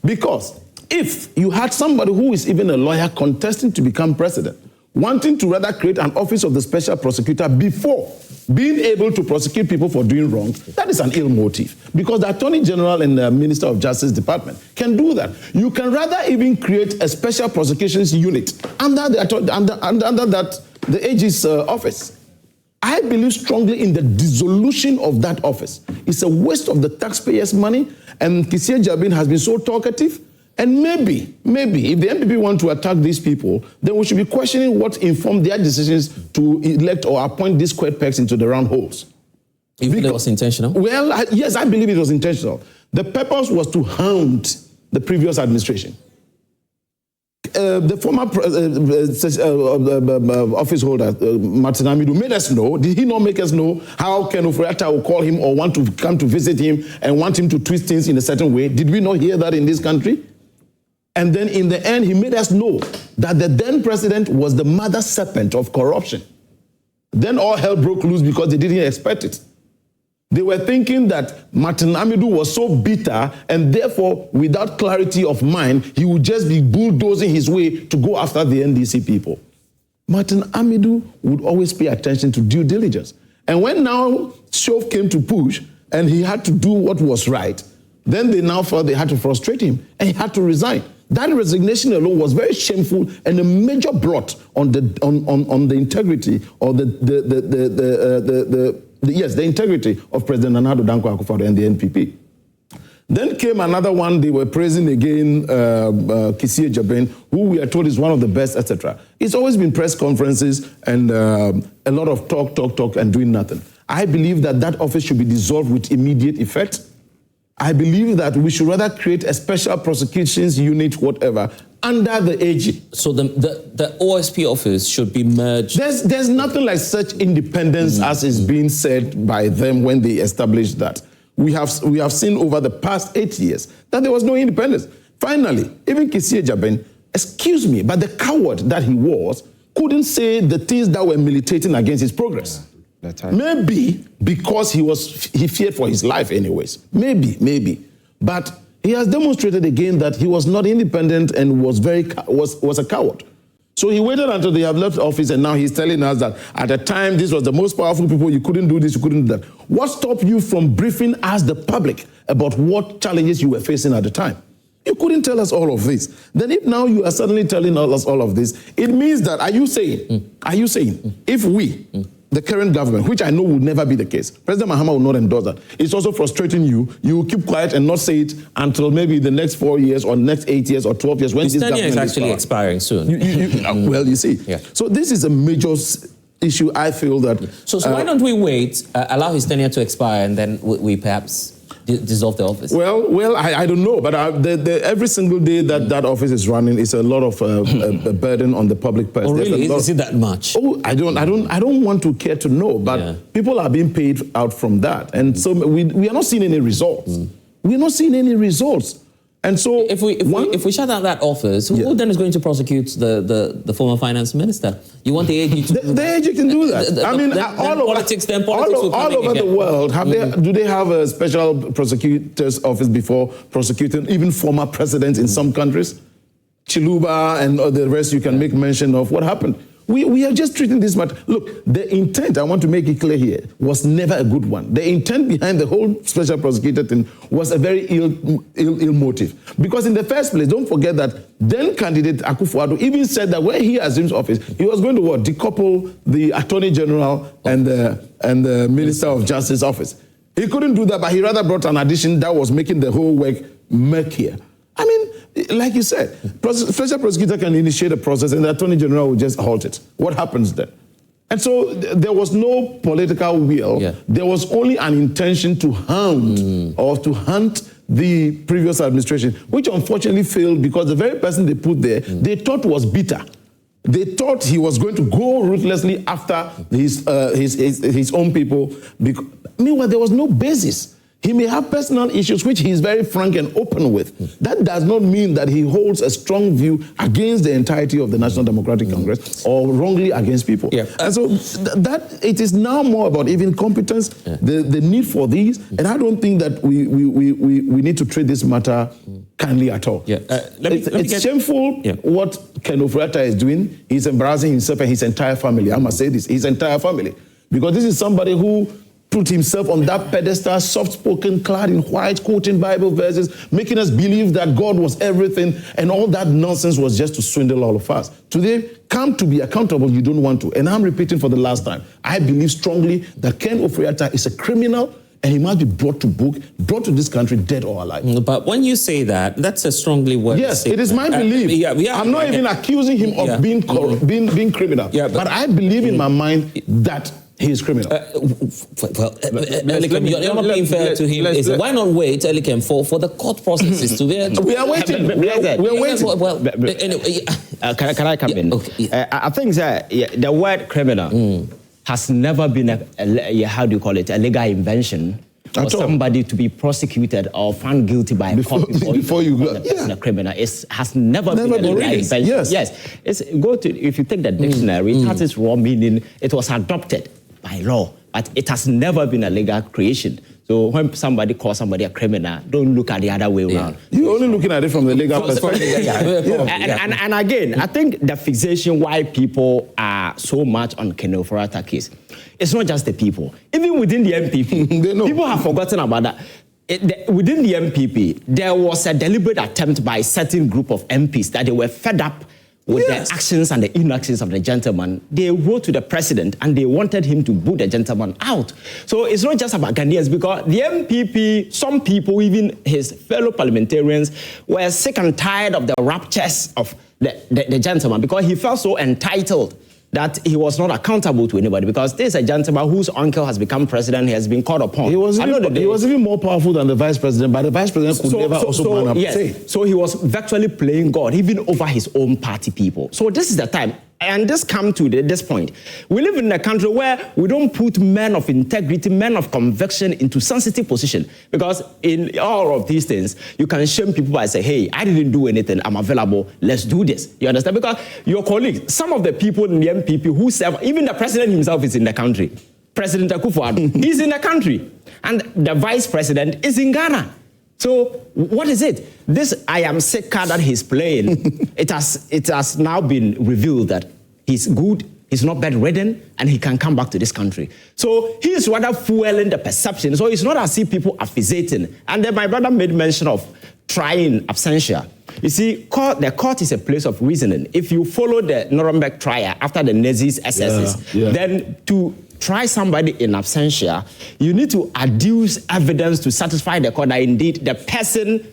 because if you had somebody who is even a lawyer contesting to become president, wanting to rather create an office of the special prosecutor before being able to prosecute people for doing wrong, that is an ill motive. Because the Attorney General and the Minister of Justice Department can do that. You can rather even create a special prosecutions unit under the AG's office. I believe strongly in the dissolution of that office. It's a waste of the taxpayers' money, and Kwesi Jabin has been so talkative. And maybe, if the NPP want to attack these people, then we should be questioning what informed their decisions to elect or appoint these square pegs into the round holes. Even though it was intentional? Well, yes, I believe it was intentional. The purpose was to hound the previous administration. The former office holder, Martin Amidu, made us know, did he not make us know how Ken Ofori-Atta will call him or want to come to visit him and want him to twist things in a certain way? Did we not hear that in this country? And then in the end, he made us know that the then president was the mother serpent of corruption. Then all hell broke loose because they didn't expect it. They were thinking that Martin Amidu was so bitter and therefore without clarity of mind, he would just be bulldozing his way to go after the NDC people. Martin Amidu would always pay attention to due diligence. And when now Shove came to push and he had to do what was right, then they now felt they had to frustrate him and he had to resign. That resignation alone was very shameful and a major blot on the integrity or the integrity of President Nana Addo Dankwa Akufo-Addo and the NPP. Then came another one. They were praising again Kwesi Jabin, who we are told is one of the best, etc. It's always been press conferences and a lot of talk, and doing nothing. I believe that office should be dissolved with immediate effect. I believe that we should rather create a special prosecutions unit, whatever, under the AG. So the OSP office should be merged? There's nothing like such independence as is being said by them when they established that. We have seen over the past 8 years that there was no independence. Finally, even Kwesi Jabin, excuse me, but the coward that he was couldn't say the things that were militating against his progress. Maybe because he feared for his life anyways. Maybe. But he has demonstrated again that he was not independent and was a coward. So he waited until they have left office and now he's telling us that at the time this was the most powerful people, you couldn't do this, you couldn't do that. What stopped you from briefing us, the public, about what challenges you were facing at the time? You couldn't tell us all of this. Then if now you are suddenly telling us all of this, it means that, are you saying, if we, the current government, which I know will never be the case, President Mahama will not endorse that, it's also frustrating you, you will keep quiet and not say it until maybe the next 4 years or next 8 years or 12 years when this government is actually expiring soon. Well, you see. Yeah. So this is a major issue, I feel that... So why don't we wait, allow his tenure to expire, and then we perhaps dissolve the office? Well, I don't know, but every single day that office is running is a lot of a burden on the public purse. Oh, really? Is it that much? Oh, I don't want to care to know, but people are being paid out from that, and so we are not seeing any results. We are not seeing any results. And so if we shut down that office, who then is going to prosecute the former finance minister? You want the AG to the AG can do that. I mean, all over the world, do they have a special prosecutor's office before prosecuting even former presidents in some countries? Chiluba and the rest you can make mention of. What happened? We are just treating this matter. Look, the intent, I want to make it clear here, was never a good one. The intent behind the whole special prosecutor thing was a very ill motive. Because in the first place, don't forget that then candidate Akufo-Addo even said that when he assumes office, he was going to decouple the Attorney General and the Minister of Justice office. He couldn't do that, but he rather brought an addition that was making the whole work murkier. I mean, like you said, special prosecutor can initiate a process and the Attorney General will just halt it. What happens then? And so there was no political will. Yeah. There was only an intention to hunt the previous administration, which unfortunately failed because the very person they put there, they thought was bitter. They thought he was going to go ruthlessly after his own people. Meanwhile, there was no basis. He may have personal issues, which he is very frank and open with. That does not mean that he holds a strong view against the entirety of the National Democratic Congress or wrongly against people. Yeah. And so that it is now more about even competence, the need for these, and I don't think that we need to treat this matter kindly at all. Yeah. It's shameful what Ken Ofori-Atta is doing. He's embarrassing himself and his entire family. I must say this, his entire family. Because this is somebody who put himself on that pedestal, soft-spoken, clad in white, quoting Bible verses, making us believe that God was everything, and all that nonsense was just to swindle all of us. Today, come to be accountable, you don't want to. And I'm repeating for the last time, I believe strongly that Ken Ofori-Atta is a criminal, and he must be brought to book, brought to this country, dead or alive. But when you say that, that's a strongly worded statement. It is my belief. I'm not even accusing him of being criminal. Yeah, but I believe in my mind that he is criminal. Elikem, you're not being fair to him. Why not wait, Elikem, for the court processes to be... We are waiting. We are waiting. Well, anyway, can I come in? Okay. I think that the word criminal has never been a legal invention for somebody to be prosecuted or found guilty by a court before you go. A criminal. It has never been a legal invention. Yes. If you take the dictionary, it has its raw meaning. It was adopted by law, but it has never been a legal creation. So when somebody calls somebody a criminal, don't look at the other way around. You're only looking at it from the legal perspective. And again, I think the fixation why people are so much on Ken Ofori-Atta case, it's not just the people. Even within the MPP, people have forgotten about that. Within the MPP, there was a deliberate attempt by a certain group of MPs that they were fed up with the actions and the inactions of the gentleman. They wrote to the president and they wanted him to boot the gentleman out. So it's not just about Ghanaians, because the MPP, some people, even his fellow parliamentarians, were sick and tired of the raptures of the gentleman, because he felt so entitled that he was not accountable to anybody, because this is a gentleman whose uncle has become president. He has been called upon. He was even more powerful than the vice president, but the vice president could never also man up say. So he was virtually playing God, even over his own party people. So this is the time. And this comes to this point. We live in a country where we don't put men of integrity, men of conviction into sensitive position. Because in all of these things, you can shame people by saying, hey, I didn't do anything, I'm available, let's do this. You understand? Because your colleagues, some of the people in the MPP who serve, even the president himself is in the country. President Akufo-Addo, he's in the country. And the vice president is in Ghana. So what is it? This I am sick card that he's playing, it has now been revealed that his good he's not bedridden, and he can come back to this country. So he is rather fueling the perception. So it's not as if people are fixating. And then my brother made mention of trying absentia. You see, the court is a place of reasoning. If you follow the Nuremberg trial after the Nazis' excesses, then to try somebody in absentia, you need to adduce evidence to satisfy the court that indeed the person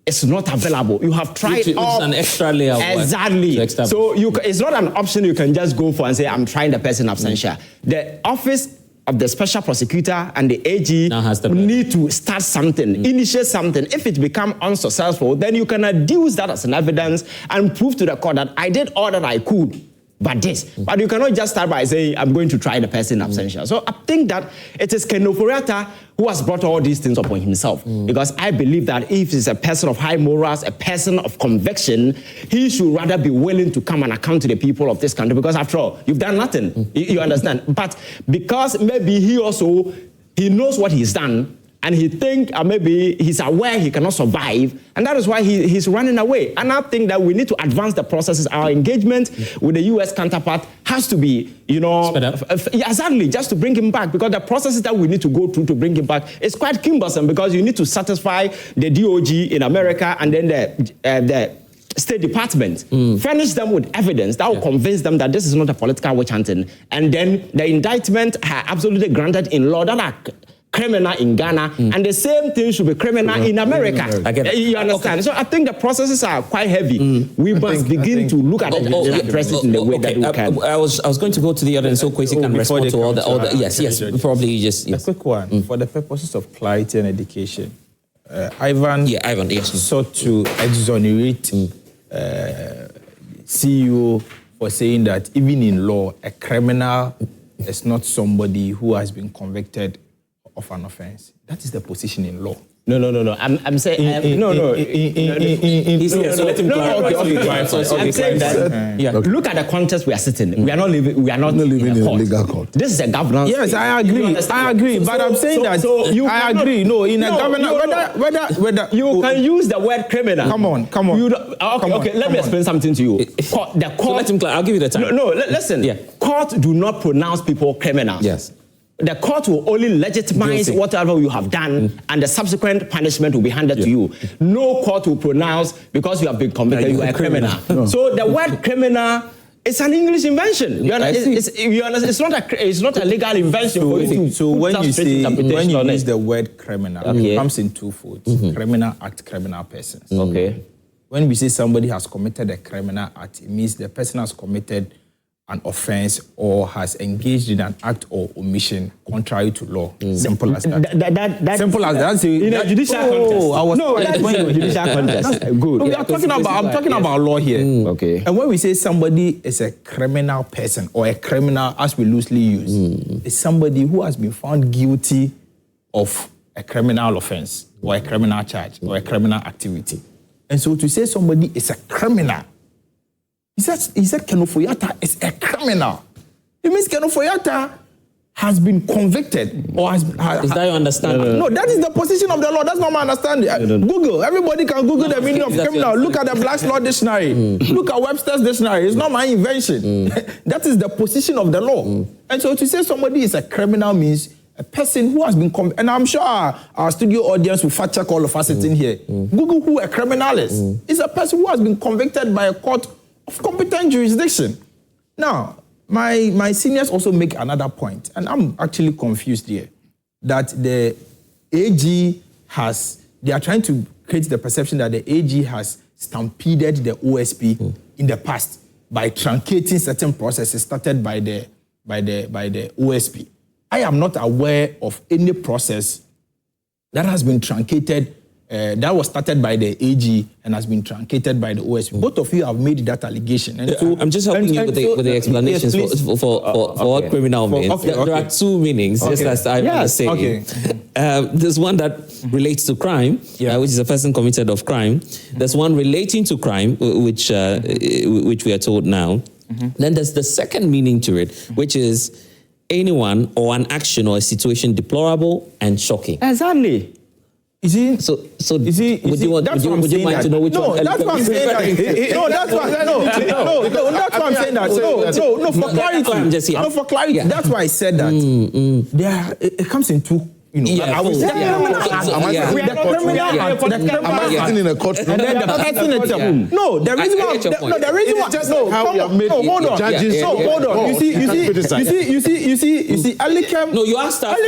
is not available. You have tried all. It's an extra layer of work. Exactly. So it's not an option you can just go for and say, I'm trying the person absentia. The office of the special prosecutor and the AG need to start something, initiate something. If it becomes unsuccessful, then you can adduce that as an evidence and prove to the court that I did all that I could. But but you cannot just start by saying, I'm going to try the person in absentia. So I think that it is Ofori-Atta who has brought all these things upon himself. Because I believe that if he's a person of high morals, a person of conviction, he should rather be willing to come and account to the people of this country. Because after all, you've done nothing. You understand? But because maybe he knows what he's done, and he think maybe he's aware he cannot survive, and that is why he's running away. And I think that we need to advance the processes. Our engagement with the U.S. counterpart has to be, exactly, just to bring him back, because the processes that we need to go through to bring him back is quite cumbersome, because you need to satisfy the DOG in America and then the State Department, furnish them with evidence that will convince them that this is not a political witch hunting, and then the indictment are absolutely granted in law that are criminal in Ghana, and the same thing should be criminal in America. You understand? So I think the processes are quite heavy. We must begin to look at it and address it in the way that we can. I was going to go to the other, and so Kwesi can respond to all the yes, probably just a quick one for the purposes of clarity and education. Ivan sought to exonerate CEO for saying that even in law, a criminal is not somebody who has been convicted of an offense. That is the position in law. No. I'm saying I'm saying that. Look at the context we are sitting. We are not living. We are not living in a legal court. This is a governance. Yes, I agree. I agree. But I'm saying that. I agree. No, in a governance, whether you can use the word criminal. Come on. Okay. Let me explain something to you. The court. So let him. I'll give you the time. No. Listen. Court do not pronounce people criminals. Yes. The court will only legitimize whatever you have done, and the subsequent punishment will be handed to you. No court will pronounce, because you have been convicted, you are a criminal. So the word criminal is an English invention. It's not a legal invention. So when you use the word criminal, it comes in two folds: criminal act, criminal persons. Okay. When we say somebody has committed a criminal act, it means the person has committed an offense or has engaged in an act or omission contrary to law. Simple as that. Simple as that. In a judicial context. Judicial context. Good. No, I'm talking about law here. Okay. And when we say somebody is a criminal person or a criminal, as we loosely use, is somebody who has been found guilty of a criminal offense or a criminal charge or a criminal activity. And so to say somebody is a criminal, he said Ofori-Atta is a criminal. It means Ofori-Atta has been convicted or has... Is that your understanding? No, that is the position of the law. That's not my understanding. Google. Everybody can Google the meaning of criminal. Look at the Black's Law Dictionary. Look at Webster's Dictionary. It's not my invention. That is the position of the law. And so to say somebody is a criminal means a person who has been convicted. And I'm sure our studio audience will fact check all of us sitting here. Google who a criminal is. It's a person who has been convicted by a court of competent jurisdiction. Now, my seniors also make another point, and I'm actually confused here, that the AG they are trying to create the perception that the AG has stampeded the OSP in the past by truncating certain processes started by the OSP. I am not aware of any process that has been truncated that was started by the AG and has been truncated by the OSP. Both of you have made that allegation. And so, I'm just helping you with the explanations for what criminal means. There are two meanings, just as I was saying. There's one that relates to crime, which is a person committed of crime. There's one relating to crime, which we are told now. Then there's the second meaning to it, which is anyone or an action or a situation deplorable and shocking. Exactly. Is he? So is he? would you mind to know which one? No, that's what I'm saying. That's what I'm saying. No, for clarity. I'm just here. No, for clarity. Yeah. That's why I said that. It comes in two. You know, Yeah, I will say am I sitting in a courtroom? and then the person itself. No, the reason why. No, the reason why. Hold on. Hold on. You see. Alikem. No, you asked us.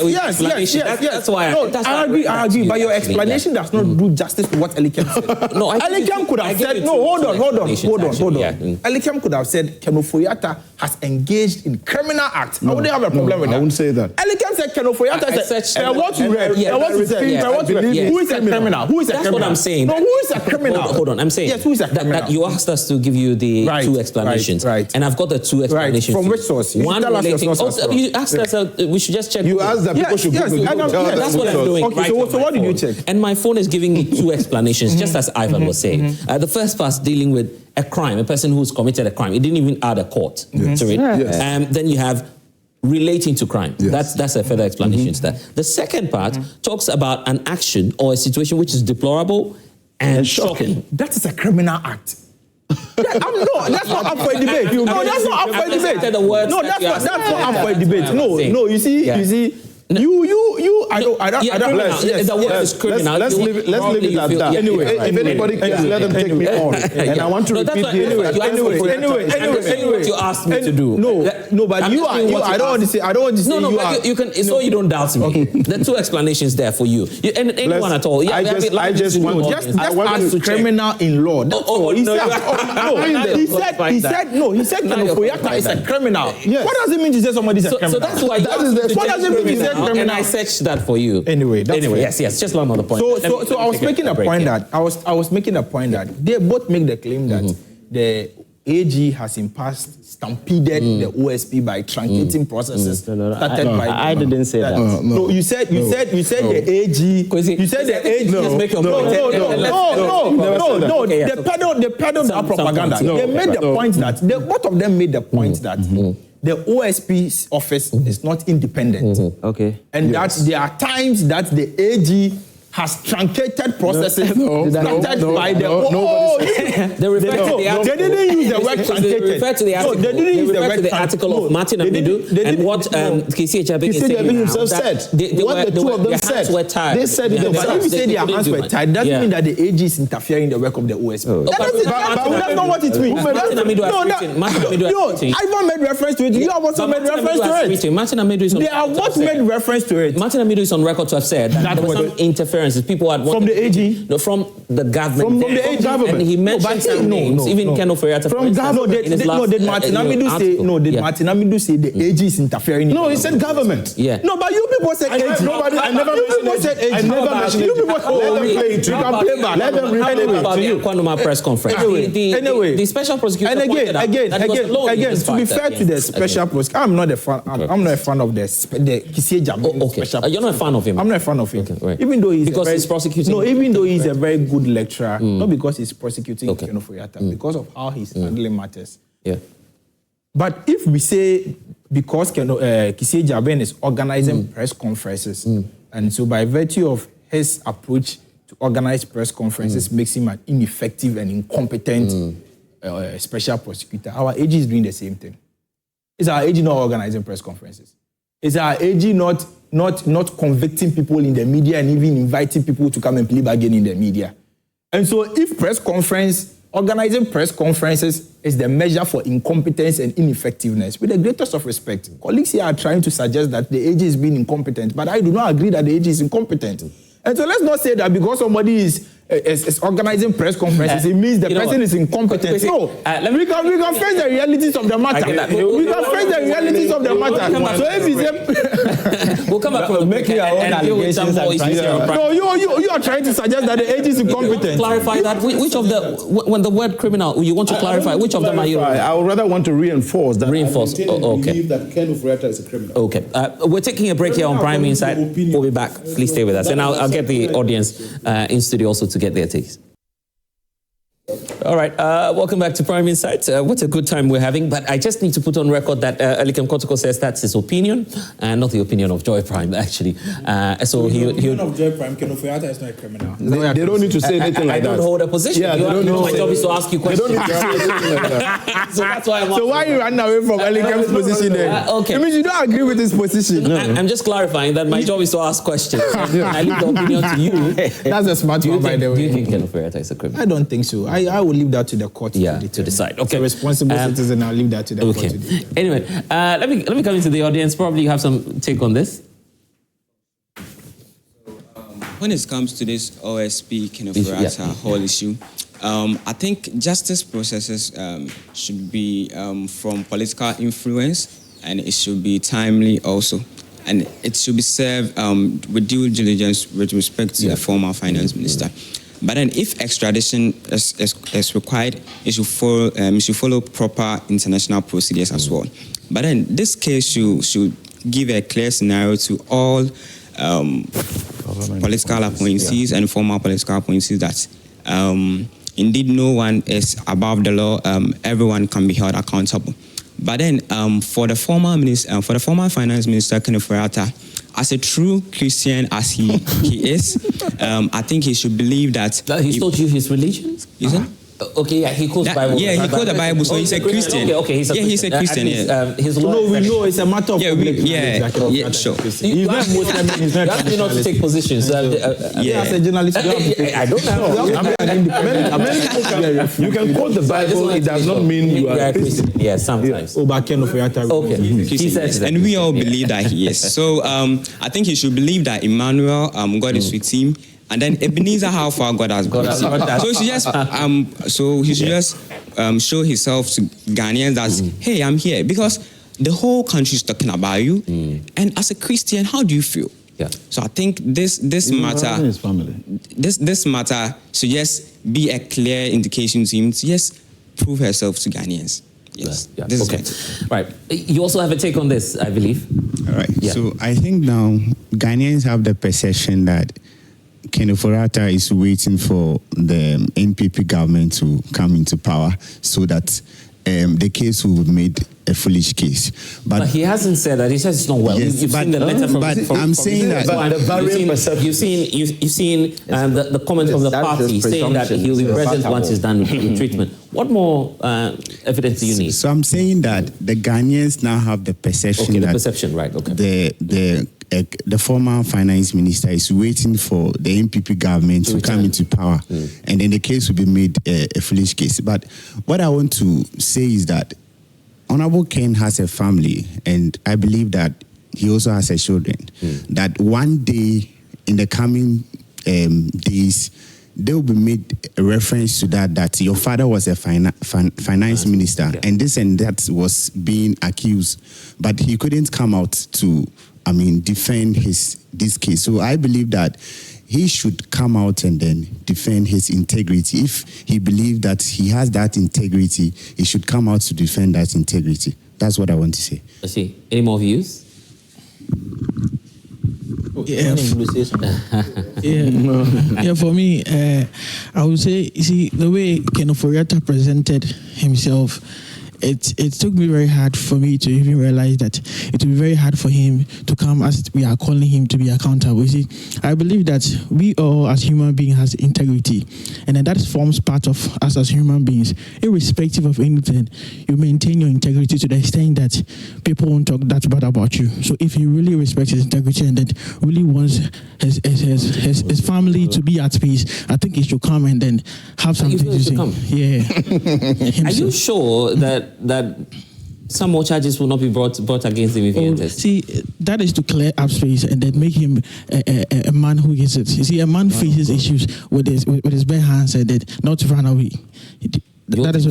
Yes. That's why. I agree. But your explanation does not do justice to what Alikem said. No, Alikem could have said. No, hold on. Alikem could have said Ken Ofori-Atta has engaged in criminal act. I wouldn't have a problem with that. I wouldn't say that. Alikem said Ken Ofori-Atta. Who is a criminal? Who is a criminal? That's what I'm saying. No, who is a criminal? Hold on, I'm saying. Yes, who is a criminal? That you asked us to give you the two explanations. Right. And I've got the two explanations. From which source? One relating. You asked us, we should just check. You asked that people should Google. That's what I'm doing. Okay, so what did you check? And my phone is giving me two explanations, just as Ivan was saying. The first part dealing with a crime, a person who's committed a crime. It didn't even add a court to it. Yes. Then you have relating to crime. Yes. That's a further explanation to that. The second part talks about an action or a situation which is deplorable and shocking. That is a criminal act. That's not up for debate. No, that's not up for debate. No, that's not up for debate. No, you see. I don't. The word is criminal. Let's leave it at that. Anyway, if anybody cares, let them take me on. And I want to repeat this. Anyway, you asked me to do. No, but you are. I don't want to say. No, but you can. So you don't doubt me. Okay. The two explanations there for you. And anyone at all. I just want to criminal in law. He said Ken Ofori-Atta is a criminal. What does it mean to say somebody is a criminal? So that's why. What does it mean to say criminal? And I searched that for you. Anyway, yes. Just one other point. So I was making a point that I was making a point that they both make the claim that the AG has in past stampeded the OSP by truncating processes started by. I didn't say that. No, you said the AG. You said the AG. Just make your point. No. They peddled that propaganda. They made the point that both of them made the point that. The OSP's office is not independent. Okay. And that there are times that the AG has truncated processes started by the... They didn't use the word truncated. They refer to the article. They didn't use the word the article of Martin Amidu and what Kwesi Botchway himself said. What the two of them said. They said it themselves. But if you say their hands were tied, doesn't mean that the AG is interfering in the work of the OSP. That's not what it means. Martin Amidu Ivan made reference to it. You have also made reference to it. Martin Amidu is on record. They have both made reference to it. Martin Amidu is on record to have said that there was some interference. People had from the AG, no, from the government, from the AG government, and he mentioned some names, even Ken Ofori-Atta. From government, did Martin Amidu say Martin Amidu say the AG is interfering? No, he said government. Yeah. No, but you people said AG. I never mentioned AG. I never mentioned AG. You people let them play it. You can play back. Let them replay it to you. Kwanuma press conference. Anyway, the special prosecutor. And again, to be fair to the special prosecutor, I'm not a fan. I'm not a fan of the Kwesi Jnr. special. You're not a fan of him. I'm not a fan of him, even though he's prosecuting. No, even though he's a very good lecturer, not because he's prosecuting Ken Ofori-Atta, because of how he's handling matters. Yeah. But if we say because Kwesi Jnr is organizing press conferences, and so by virtue of his approach to organize press conferences makes him an ineffective and incompetent special prosecutor, our AG is doing the same thing. Is our AG not organizing press conferences? Is our AG not convicting people in the media and even inviting people to come and plea bargain in the media? And so if organizing press conferences is the measure for incompetence and ineffectiveness, with the greatest of respect, colleagues here are trying to suggest that the AG is being incompetent, but I do not agree that the AG is incompetent. And so let's not say that because somebody is organizing press conferences, it means the person is incompetent. No, we can face the realities of the matter. We can face the realities of the matter. So if we say... We'll come back from making our own allegations. No, you are trying to suggest that the AG is incompetent. Clarify that. Which of the... When the word criminal, you want to clarify, which of them are you... I would rather want to reinforce that. Okay. Believe that Ken Ofori-Atta is a criminal. Okay. We're taking a break here on Prime Insight. We'll be back. Please stay with us. And I'll get the audience in studio also to get their takes. All right. Welcome back to Prime Insight. What a good time we're having. But I just need to put on record that Elikem Kotoko says that's his opinion, and not the opinion of Joy Prime, actually. So the opinion of Joy Prime, Ofori-Atta is not a criminal. They don't need to say anything like that. I don't hold a position. Yeah, my job is to ask you questions. They don't need to say anything like that. So that's why I'm So why are you running away from Elikem's position then? Okay. It means you don't agree with his position. I'm just clarifying that my job is to ask questions. I leave the opinion to you. That's a smart one, by the way. Do you think Ofori-Atta is a criminal? I don't think so. I will leave that to the court to decide. Okay. As a responsible citizen, I'll leave that to the court to decide. Anyway, let me come into the audience. Probably you have some take on this. When it comes to this OSP Ofori-Atta whole issue, I think justice processes should be from political influence, and it should be timely also. And it should be served with due diligence with respect to the former finance minister. But then if extradition is required, it should follow proper international procedures as well. But then this case should give a clear scenario to all political appointees and former political appointees that indeed no one is above the law. Everyone can be held accountable. But then for the former finance minister Ofori-Atta, as a true Christian as he is, I think he should believe that he told you his religion. Okay, yeah, he quotes Bible. Yeah, he quotes the Bible, so he's a Christian. Okay, he's a Christian. His no, we know it's a matter of sure. He's not Muslim. He's not. You have not to take positions. As a journalist, I don't know. You can quote the Bible. It does not mean you are a Christian. Yeah, sometimes. Okay. He says that. And we all believe that he is. So I think he should believe that Emmanuel, God is with him. And then Ebenezer, how far God has brought him. So he should just show himself to Ghanaians that, hey, I'm here. Because the whole country is talking about you. And as a Christian, how do you feel? Yeah. So I think this matter, this matter should just be a clear indication to him to just prove herself to Ghanaians. Yes. Yeah. Okay. Right. You also have a take on this, I believe. All right. Yeah. So I think now Ghanaians have the perception that Ofori-Atta is waiting for the NPP government to come into power so that the case will be made a foolish case. But he hasn't said that. He says it's not well. Yes, you've seen the letter from I'm saying that. You've seen the comment from the party saying that he'll be present once he's done with treatment. What more evidence do you need? So I'm saying that the Ghanaians now have the perception that right? Okay. The former finance minister is waiting for the NPP government to come into power, and then the case will be made a foolish case. But what I want to say is that Honorable Ken has a family, and I believe that he also has a children. That one day in the coming days, there will be made a reference to that your father was a finance minister, and this and that was being accused, but he couldn't come out to defend this case. So I believe that he should come out and then defend his integrity. If he believes that he has that integrity, he should come out to defend that integrity. That's what I want to say. I see. Any more views? For me, I would say, you see, the way Ofori-Atta presented himself, it took me very hard for me to even realize that it would be very hard for him to come as we are calling him to be accountable. You see, I believe that we all as human beings has integrity, and that forms part of us as human beings. Irrespective of anything, you maintain your integrity to the extent that people won't talk that bad about you. So if he really respects his integrity and that really wants his family to be at peace, I think he should come and then have something to say. Yeah. Are you sure that some more charges will not be brought against him if he enters? See, that is to clear up space and then make him a man who gets it. You see, a man faces issues with his bare hands and then not run away. That is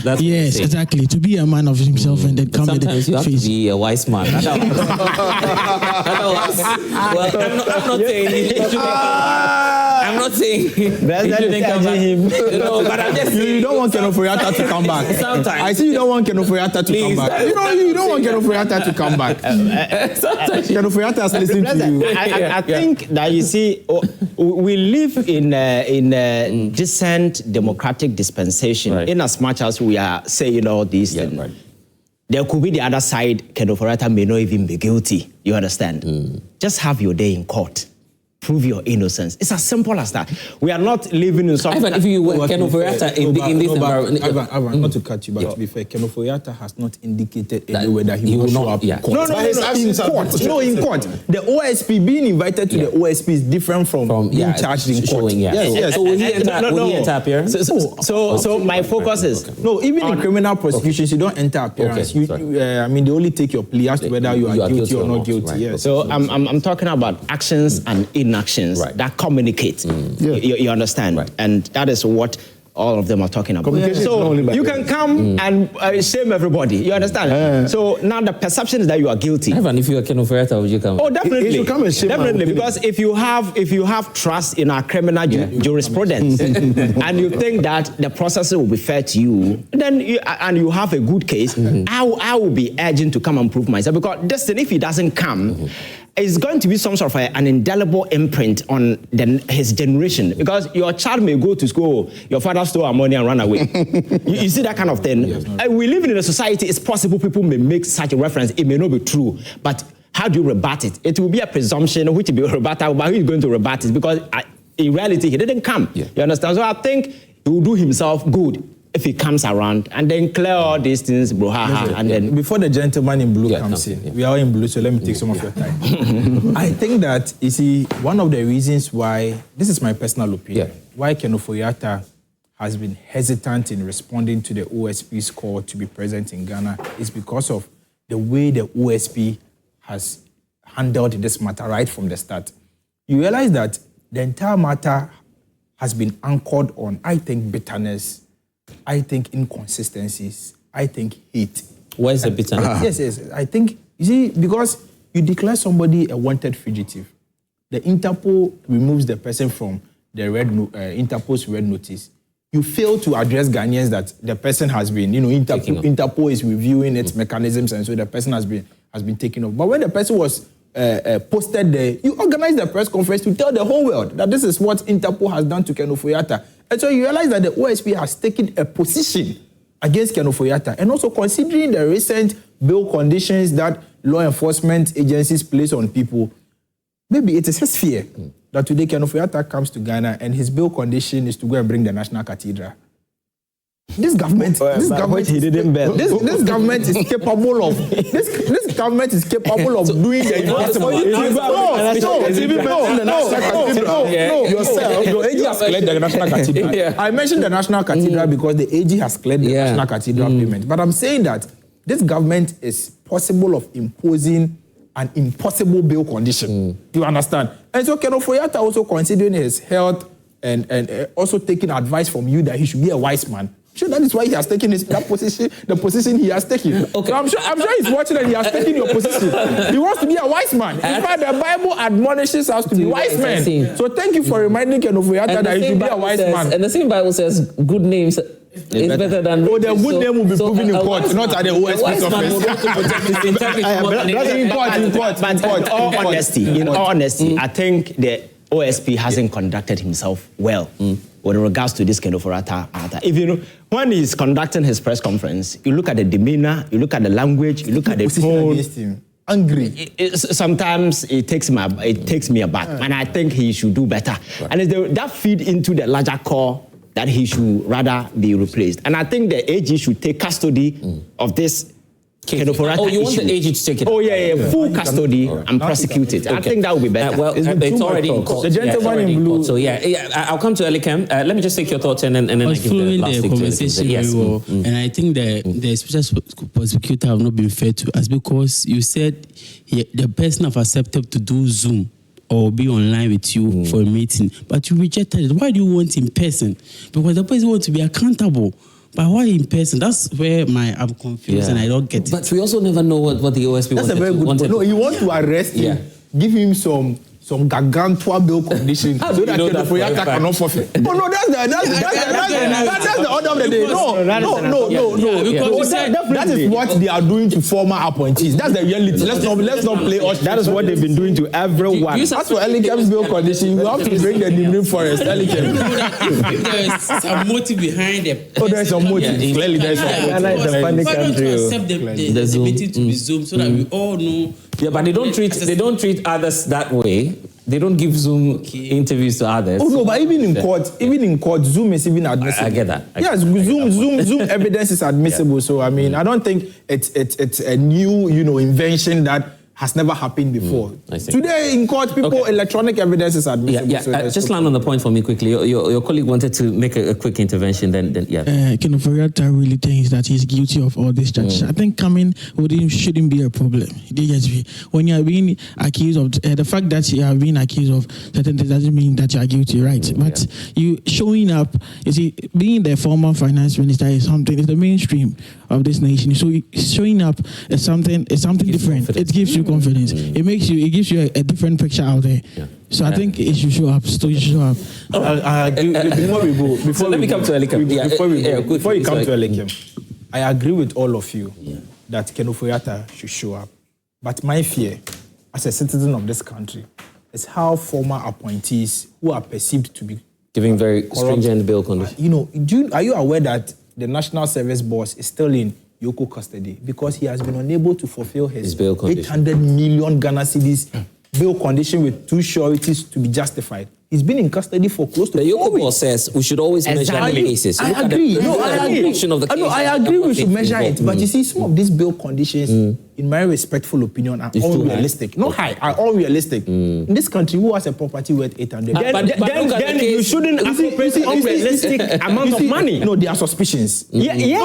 That's yes, exactly. To be a man of himself and then come with sometimes you have to face. be a wise man. Otherwise, well, I'm not saying you shouldn't. I'm not saying you shouldn't come back. No, but I'm just saying You don't want Ken Ofori-Atta to come back. Sometimes. I see you don't want Ken Ofori-Atta to come back. You don't want Ken Ofori-Atta to come back. sometimes. Ken Ofori-Atta has listened to you. I think that you see, we live in a decent democratic dispensation. Right. In as much as we are saying all these things, right. there could be the other side. Ken Ofori-Atta may not even be guilty. You understand? Just have your day in court. Prove your innocence. It's as simple as that. We are not living in some. Ivan, if you were Ken Ofori-Atta in this environment, Ivan, not to cut you, but to be fair, Ken Ofori-Atta has not indicated anywhere that he will not- show up yeah. in court. But his actions in are- court. No, in court. The OSP, being invited to the OSP is different from being charged in court. showing, yeah. Yes. So will he enter appearance? So my focus is No, even in criminal prosecutions, you don't enter appearance. Okay, I mean, they only take your plea as to whether you are guilty or not guilty. Right. Yes. So I'm talking about actions and inactions Right. that communicate. You understand? Right. And that is what all of them are talking about. Communication is not So only by you can come and shame everybody. You understand? So now the perception is that you are guilty. Ivan, if you were Ken Ofori-Atta, would you come? Oh, definitely. He should come and shame Definitely, our because if you have trust in our criminal jurisprudence and you think that the process will be fair to you, then you have a good case, I will be urging to come and prove myself, because this thing, if he doesn't come, it's going to be some sort of an indelible imprint on his generation, because your child may go to school, your father stole our money and ran away. you see that kind of thing. We live in a society, it's possible people may make such a reference, it may not be true, but how do you rebut it? It will be a presumption which will be rebutted, but who is going to rebut it? Because in reality, he didn't come. You understand? So I think he will do himself good if he comes around and then clear all these things, and then Before the gentleman in blue comes in, we are all in blue, so let me take some of your time. I think that, you see, one of the reasons why, this is my personal opinion, why Ken Ofori-Atta has been hesitant in responding to the OSP's call to be present in Ghana is because of the way the OSP has handled this matter right from the start. You realize that the entire matter has been anchored on, I think, bitterness, I think inconsistencies, I think hate. Where's the bitterness? Yes. I think, you see, because you declare somebody a wanted fugitive, the Interpol removes the person from the Interpol's red notice. You fail to address Ghanaians that the person has been, Interpol is reviewing its mechanisms, and so the person has been taken off. But when the person was posted there, you organized the press conference to tell the whole world that this is what Interpol has done to Ken Ofori-Atta. And so you realize that the OSP has taken a position against Ken Ofori-Atta, and also considering the recent bail conditions that law enforcement agencies place on people, maybe it is his fear that today Ken Ofori-Atta comes to Ghana and his bail condition is to go and bring the National Cathedral. This government, this government is capable of doing the impossible. Yourself, your AG has cleared the National Cathedral. I mentioned the National Cathedral because the AG has cleared the National Cathedral payment. But I'm saying that this government is possible of imposing an impossible bail condition. Do you understand? And so Ken Ofori-Atta also considering his health and also taking advice from you that he should be a wise man. Sure, that is why he has taken the position he has taken. Okay. I'm sure he's watching and he has taken your position. He wants to be a wise man. In fact, the Bible admonishes us to be wise men. So thank you for reminding Ken Ofori-Atta that he should be a wise man. And the same Bible says, good names is better than riches. The good name will be proven in court, not at the OSP's office. But in all honesty, I think the OSP hasn't conducted himself well with regards to this Ken Ofori-Atta. If you know, when he's conducting his press conference, you look at the demeanor, you look at the language, you look at the tone. Angry. Sometimes it takes me aback, and I think he should do better. Right. And that feed into the larger core that he should rather be replaced. And I think the AG should take custody of this Ken Ofori-Atta you want issue. the AG to take it? Oh, yeah, full custody and prosecute it. I think that would be better. Well, it's already in court. The gentleman in blue. So I'll come to Elikem. Let me just take your thoughts and then I give the last the conversation very well. And I think the special prosecutor have not been fair to us, because you said the person have accepted to do Zoom or be online with you for a meeting, but you rejected it. Why do you want in person? Because the person wants to be accountable But why in person? That's where I'm confused and I don't get it. But we also never know what the OSP That's wanted. a very good point. No, you want to arrest him, give him some gargantua bail condition so that Ofori-Atta cannot forfeit. Oh no, that's the order of the day. No. That is what they are doing to former appointees. That's the reality. Let's not play us. That is what they've been doing to everyone. As for Elikem's bail condition, you have to bring the Nimrim Forest. Elikem. There's some motive behind it. Oh, there's some motive. Clearly, there's some motive. Ghana is a funny Why don't you country. accept the meeting to be Zoom so that we all know? Yeah, but they don't treat others that way. They don't give Zoom interviews to others. Oh no, but even in court, Zoom is even admissible. I get that. Yes, Zoom evidence is admissible. Yeah. So I mean, I don't think it's a new invention that has never happened before. Today in court, electronic evidence is admissible. Yeah. So just land on the point for me quickly. Your colleague wanted to make a quick intervention. Then Ken Ofori-Atta really thinks that he's guilty of all these charges. I think coming with him shouldn't be a problem. When you are being accused of the fact that you are being accused of certain things doesn't mean that you are guilty, right? But you showing up, you see, being the former finance minister is something. It's the mainstream of this nation. So showing up is something different. Confidence. It gives you confidence. It gives you a different picture out there. So I think it should show up. Still show up. I agree. Let me come to Elikem. Before you come to Elikem, I agree with all of you that Ken Ofori-Atta should show up. But my fear, as a citizen of this country, is how former appointees who are perceived to be giving very stringent bail conditions. Are you aware that the National Service Boss is still in Yoko custody because he has been unable to fulfill his bail 800 million Ghana cedis bail condition with 2 sureties to be justified? He's been in custody for close to 4 weeks. The Yoko boss says we should always measure the cases. I agree. I agree we should measure it. But you see, some of these bail conditions, in my respectful opinion, are unrealistic. Not high, are unrealistic. In this country, who has a property worth 800? Then you shouldn't appropriate unrealistic amount of money. No, there are suspicions. No,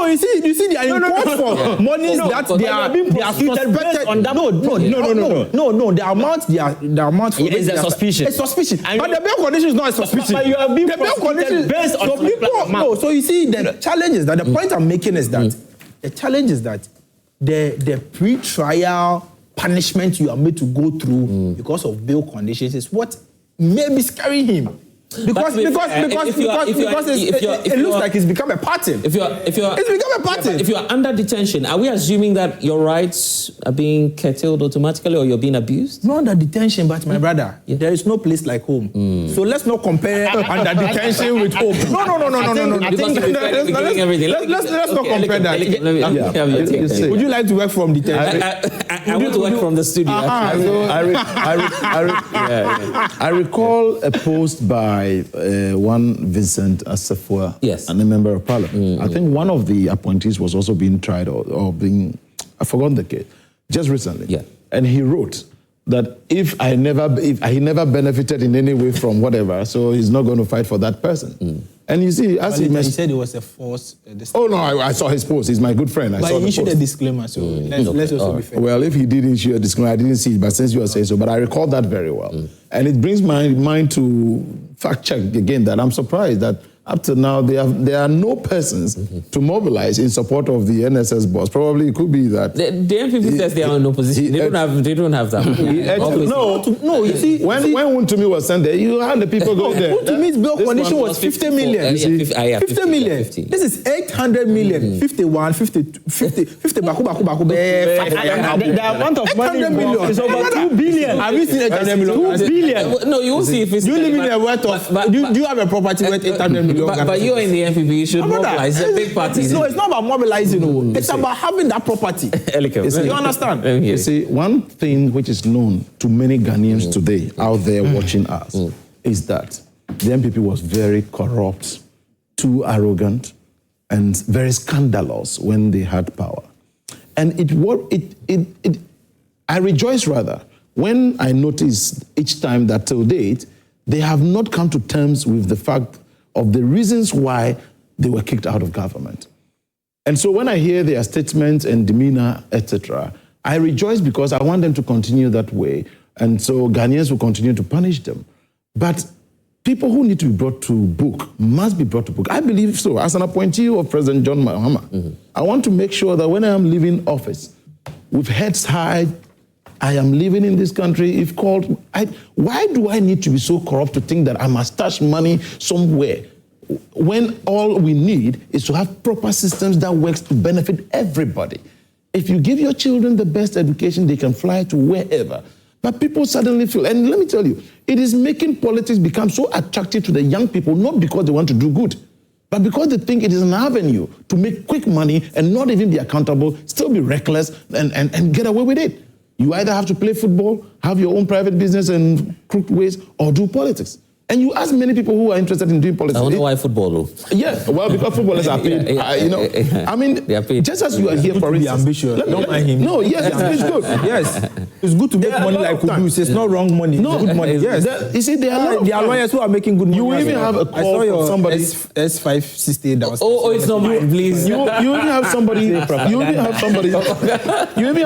you see, they are in court for money that they are suspected on that. No. The amount for is a suspicion. It's suspicion. But the bail condition is not a suspicion. But you have been prosecuted based on amount. No, so you see, the challenge is that the point I'm making is that the challenge is that the pre-trial punishment you are made to go through because of bail conditions is what may be scaring him. Because it looks like it's become a pattern. It's become a pattern. If you are under detention, are we assuming that your rights are being curtailed automatically or you're being abused? Not under detention, but my brother, there is no place like home. So let's not compare under detention with home. No. Let's not compare that. Would you like to work from detention? I want to work from the studio. I recall a post by one Vincent Asafua, and a member of parliament. I think one of the appointees was also being tried or being, I forgot the case, just recently. And he wrote that if he never benefited in any way from whatever, so he's not going to fight for that person. And you see, as he said it was a false. Oh no, I saw his post. He's my good friend. But he issued a disclaimer, so let's also be fair. Well, if he did issue a disclaimer, I didn't see it, but since you are saying so, but I recall that very well. And it brings my mind to fact check again that I'm surprised that up to now there are no persons to mobilize in support of the NSS boss. Probably it could be that the NPP says they are in opposition. They don't have that. No. You see, when Wontumi was sent there, you had the people go there. Wontumi's bail condition was 50 million. 50 million. This is 800 million. 51, 52, 50 baku. The amount of money is over 2 billion. Have you seen 800 million? 2 billion. No, you will see if it's. You live in a worth of. Do you have a property worth 800 million? But you're in the NPP, you should mobilize. It's a big party. No, it's not about mobilizing. It's about having that property. You understand? You see, one thing which is known to many Ghanaians today out there watching us is that the NPP was very corrupt, too arrogant, and very scandalous when they had power. And I rejoice rather when I notice each time that till date, they have not come to terms with the fact of the reasons why they were kicked out of government. And so when I hear their statements and demeanor, etc., I rejoice because I want them to continue that way. And so Ghanaians will continue to punish them. But people who need to be brought to book must be brought to book. I believe so. As an appointee of President John Mahama, I want to make sure that when I am leaving office, with heads high, I am living in this country, if called, why do I need to be so corrupt to think that I must touch money somewhere when all we need is to have proper systems that works to benefit everybody? If you give your children the best education, they can fly to wherever. But people suddenly feel, and let me tell you, it is making politics become so attractive to the young people, not because they want to do good, but because they think it is an avenue to make quick money and not even be accountable, still be reckless and get away with it. You either have to play football, have your own private business and crooked ways, or do politics. And you ask many people who are interested in doing politics. I wonder why football, though. Yeah, well, because footballers are paid. I mean, just as you are here for be ambitious. Don't mind him. No, yes, it's good. Yes, it's good to make money like Kudus. It's not wrong money. No, it's good money. Yes, you see, there are lawyers who are making good money. You even have a call from somebody. S560 downstairs. Oh, it's not mine, please. You even have somebody. You even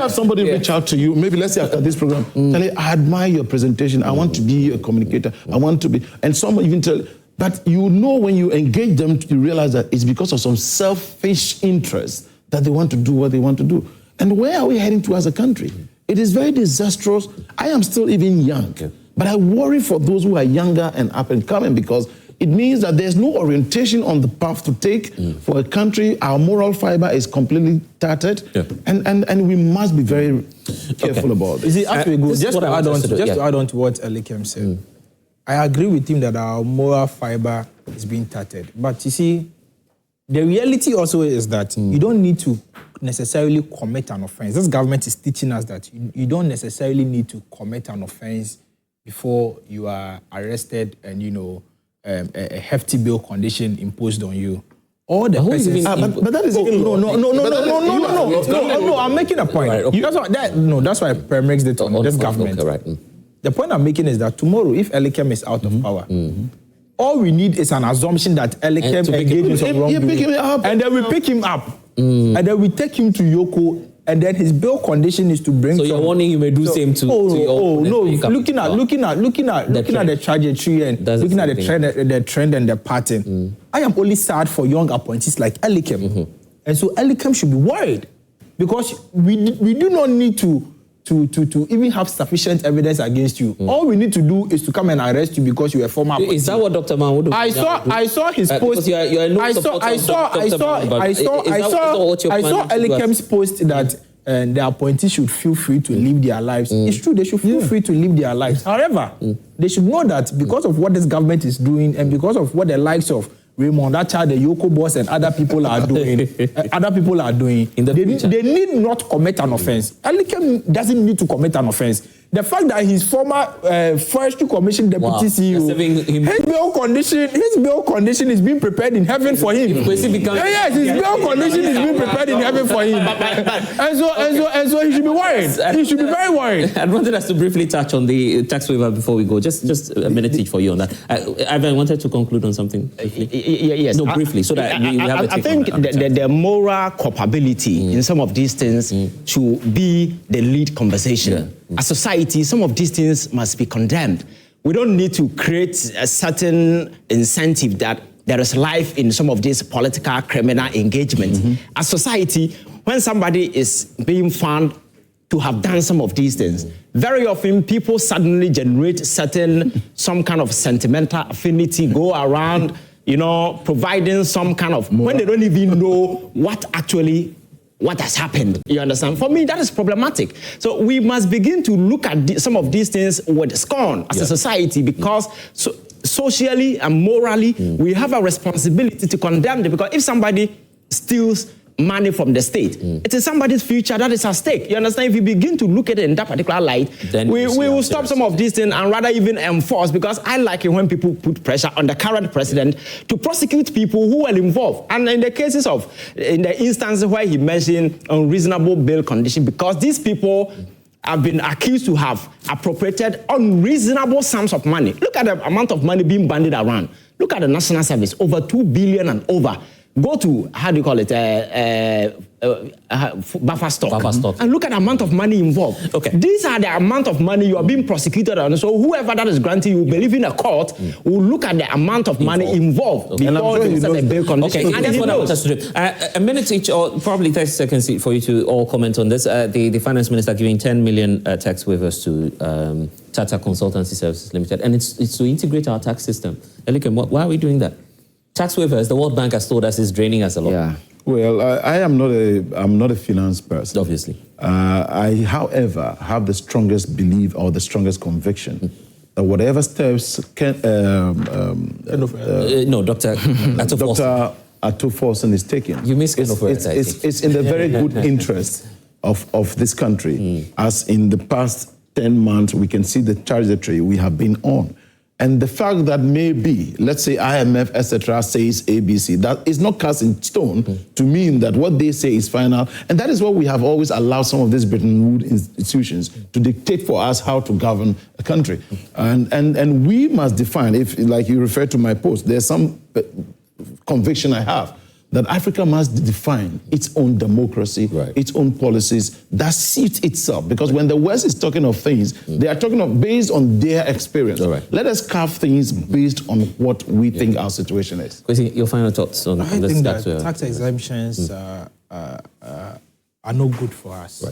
have somebody reach out to you. Maybe let's say after this program, tell you, I admire your presentation. I want to be a communicator. I want to be. And some even tell, but you know when you engage them, you realize that it's because of some selfish interest that they want to do what they want to do. And where are we heading to as a country? It is very disastrous. I am still even young, but I worry for those who are younger and up and coming because it means that there's no orientation on the path to take for a country. Our moral fiber is completely tattered, and we must be very careful about this. You see, after we go, just to add on to what Elikem said, I agree with him that our moral fiber is being tattered. But you see, the reality also is that you don't need to necessarily commit an offense. This government is teaching us that you don't necessarily need to commit an offense before you are arrested and, a hefty bail condition imposed on you. All the persons... but that is... No, I'm making a point. Right, that's why I permix it on this government. Right. The point I'm making is that tomorrow, if Elikem is out of power, all we need is an assumption that Elikem engaged in some wrongdoing. And then we pick him up. And then we take him to Yoko. And then his bail condition is to bring. So you're warning you may do same to your no. Looking at the trajectory and looking at the trend and the pattern, I am only sad for young appointees like Elikem. And so Elikem should be worried because we do not need to even have sufficient evidence against you. All we need to do is to come and arrest you because you are a former appointee. Is that what Dr. Mahmoud? I saw his post. I saw Elikem's post that the appointees should feel free to live their lives. It's true, they should feel free to live their lives. However, they should know that because of what this government is doing and because of what the likes of Raymond, that child, the Yoko boss, and other people are doing. They need not commit an offense. Elikem doesn't need to commit an offense. The fact that his former Forestry Commission deputy CEO, his bail condition is being prepared in heaven for him. Yes, his bail condition is being prepared in heaven for him. And so he should be worried. He should be very worried. I wanted us to briefly touch on the tax waiver before we go. Just a minute each for you on that. Ivan wanted to conclude on something. Yes. No, briefly, so that we have a take. I think the moral culpability in some of these things should be the lead conversation. As society, some of these things must be condemned. We don't need to create a certain incentive that there is life in some of these political criminal engagements. As society, when somebody is being found to have done some of these things, very often people suddenly generate some kind of sentimental affinity, go around, providing some kind of, when they don't even know what has happened. You understand? For me, that is problematic. So we must begin to look at some of these things with scorn as a society because socially and morally, we have a responsibility to condemn them because if somebody steals money from the state, it is somebody's future that is at stake. You understand? If we begin to look at it in that particular light, then we will stop some of these things and rather even enforce, because I like it when people put pressure on the current president to prosecute people who were involved. And in the cases in the instances where he mentioned unreasonable bail condition, because these people have been accused to have appropriated unreasonable sums of money. Look at the amount of money being bandied around. Look at the national service, over 2 billion and over. go to, how do you call it, buffer stock, and look at the amount of money involved. Okay. These are the amount of money you are being prosecuted on. So whoever that is granting you, believe in a court, will look at the amount of money involved before they set a bail condition. Okay, and that's what I want us to do. A minute each, or probably 30 seconds for you to all comment on this. The finance minister giving 10 million tax waivers to Tata Consultancy Services Limited, and it's to integrate our tax system. Elikem, why are we doing that? Tax waivers, the World Bank has told us, is draining us a lot. Yeah. Well, I'm not a finance person. Obviously. I, however, have the strongest belief or the strongest conviction that whatever steps can no, Dr. Dr. Atto-Forson is taking. You miss it's in the very good interest of this country. As in the past 10 months, we can see the trajectory we have been on. And the fact that maybe, let's say IMF, etc., says ABC, that is not cast in stone to mean that what they say is final. And that is what we have always allowed some of these Bretton Woods institutions to dictate for us how to govern a country. And we must define, if, like you referred to my post, there's some conviction I have that Africa must define its own democracy, its own policies that suit itself. Because when the West is talking of things, they are talking of based on their experience. Let us carve things based on what we think our situation is. Kwesi, your final thoughts on this? I think that tax exemptions are no good for us.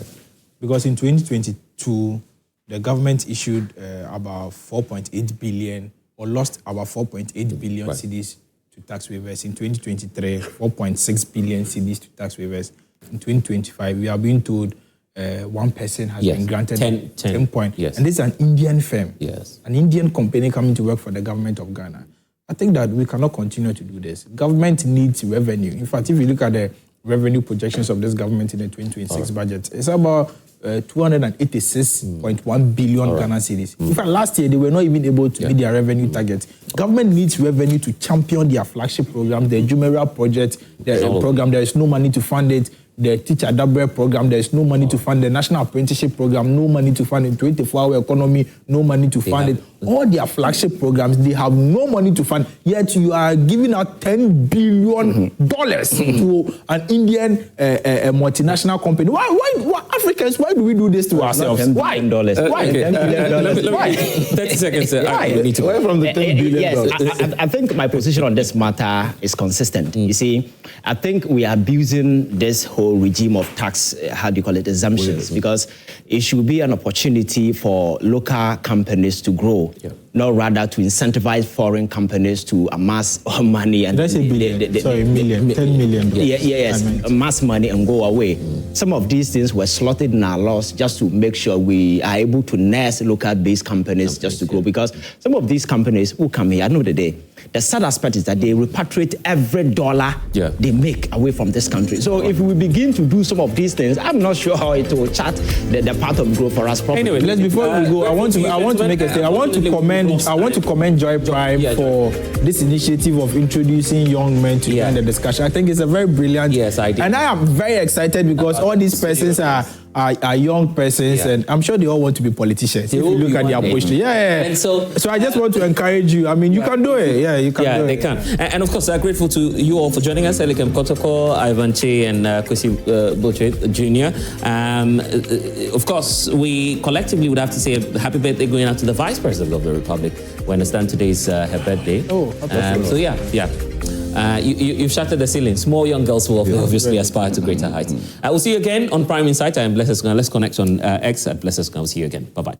Because in 2022, the government issued about 4.8 billion, or lost about 4.8 billion cedis to tax waivers. In 2023, 4.6 billion cedis to tax waivers. In 2025, we are being told one person has been granted 10 points. And this is an Indian firm, an Indian company coming to work for the government of Ghana. I think that we cannot continue to do this. Government needs revenue. In fact, if you look at the revenue projections of this government in the 2026 budget, it's about 286.1 billion Ghana cedis. In fact, last year, they were not even able to meet their revenue target. Government needs revenue to champion their flagship program, the Jumeirah project, the program. There is no money to fund it. The Teacher Dabre program, there is no money to fund. The National Apprenticeship program, no money to fund it. 24-hour economy, no money to fund it. All their flagship programs, they have no money to fund. Yet you are giving out $10 billion to an Indian multinational company. Why Africans? Why do we do this to ourselves? Why? Why? 30 seconds. Why? Where from the $10 billion? Yes, I think my position on this matter is consistent. You see, I think we are abusing this whole regime of tax, how do you call it, exemptions, because it should be an opportunity for local companies to grow, not rather to incentivize foreign companies to amass money and $10 million. Yes, amass money and go away. Some of these things were slotted in our laws just to make sure we are able to nurse local-based companies just to grow, because some of these companies who come here, at the end of the day, the sad aspect is that they repatriate every dollar they make away from this country. So if we begin to do some of these things, I'm not sure how it will chart the path of growth for us properly. Anyway, before we go, I want to make a statement. I want to commend Joy Prime for this initiative of introducing young men to join the discussion. I think it's a very brilliant idea. And I am very excited because all these persons are young persons, and I'm sure they all want to be politicians. If you look at their posture, And so I just want to encourage you. I mean, you can do it. Yeah, you can. Yeah, they can. And of course, I'm grateful to you all for joining us. Elikem Kotoko, Ivan Che, and Kwesi Botchway Jnr. Of course, we collectively would have to say a happy birthday going out to the Vice President of the Republic. We understand today's her birthday. So you've shattered the ceiling. Small young girls will obviously aspire to greater heights. We'll see you again on Prime Insight. I am Blessed. Let's connect on X at Blessed. We'll see you again. Bye-bye.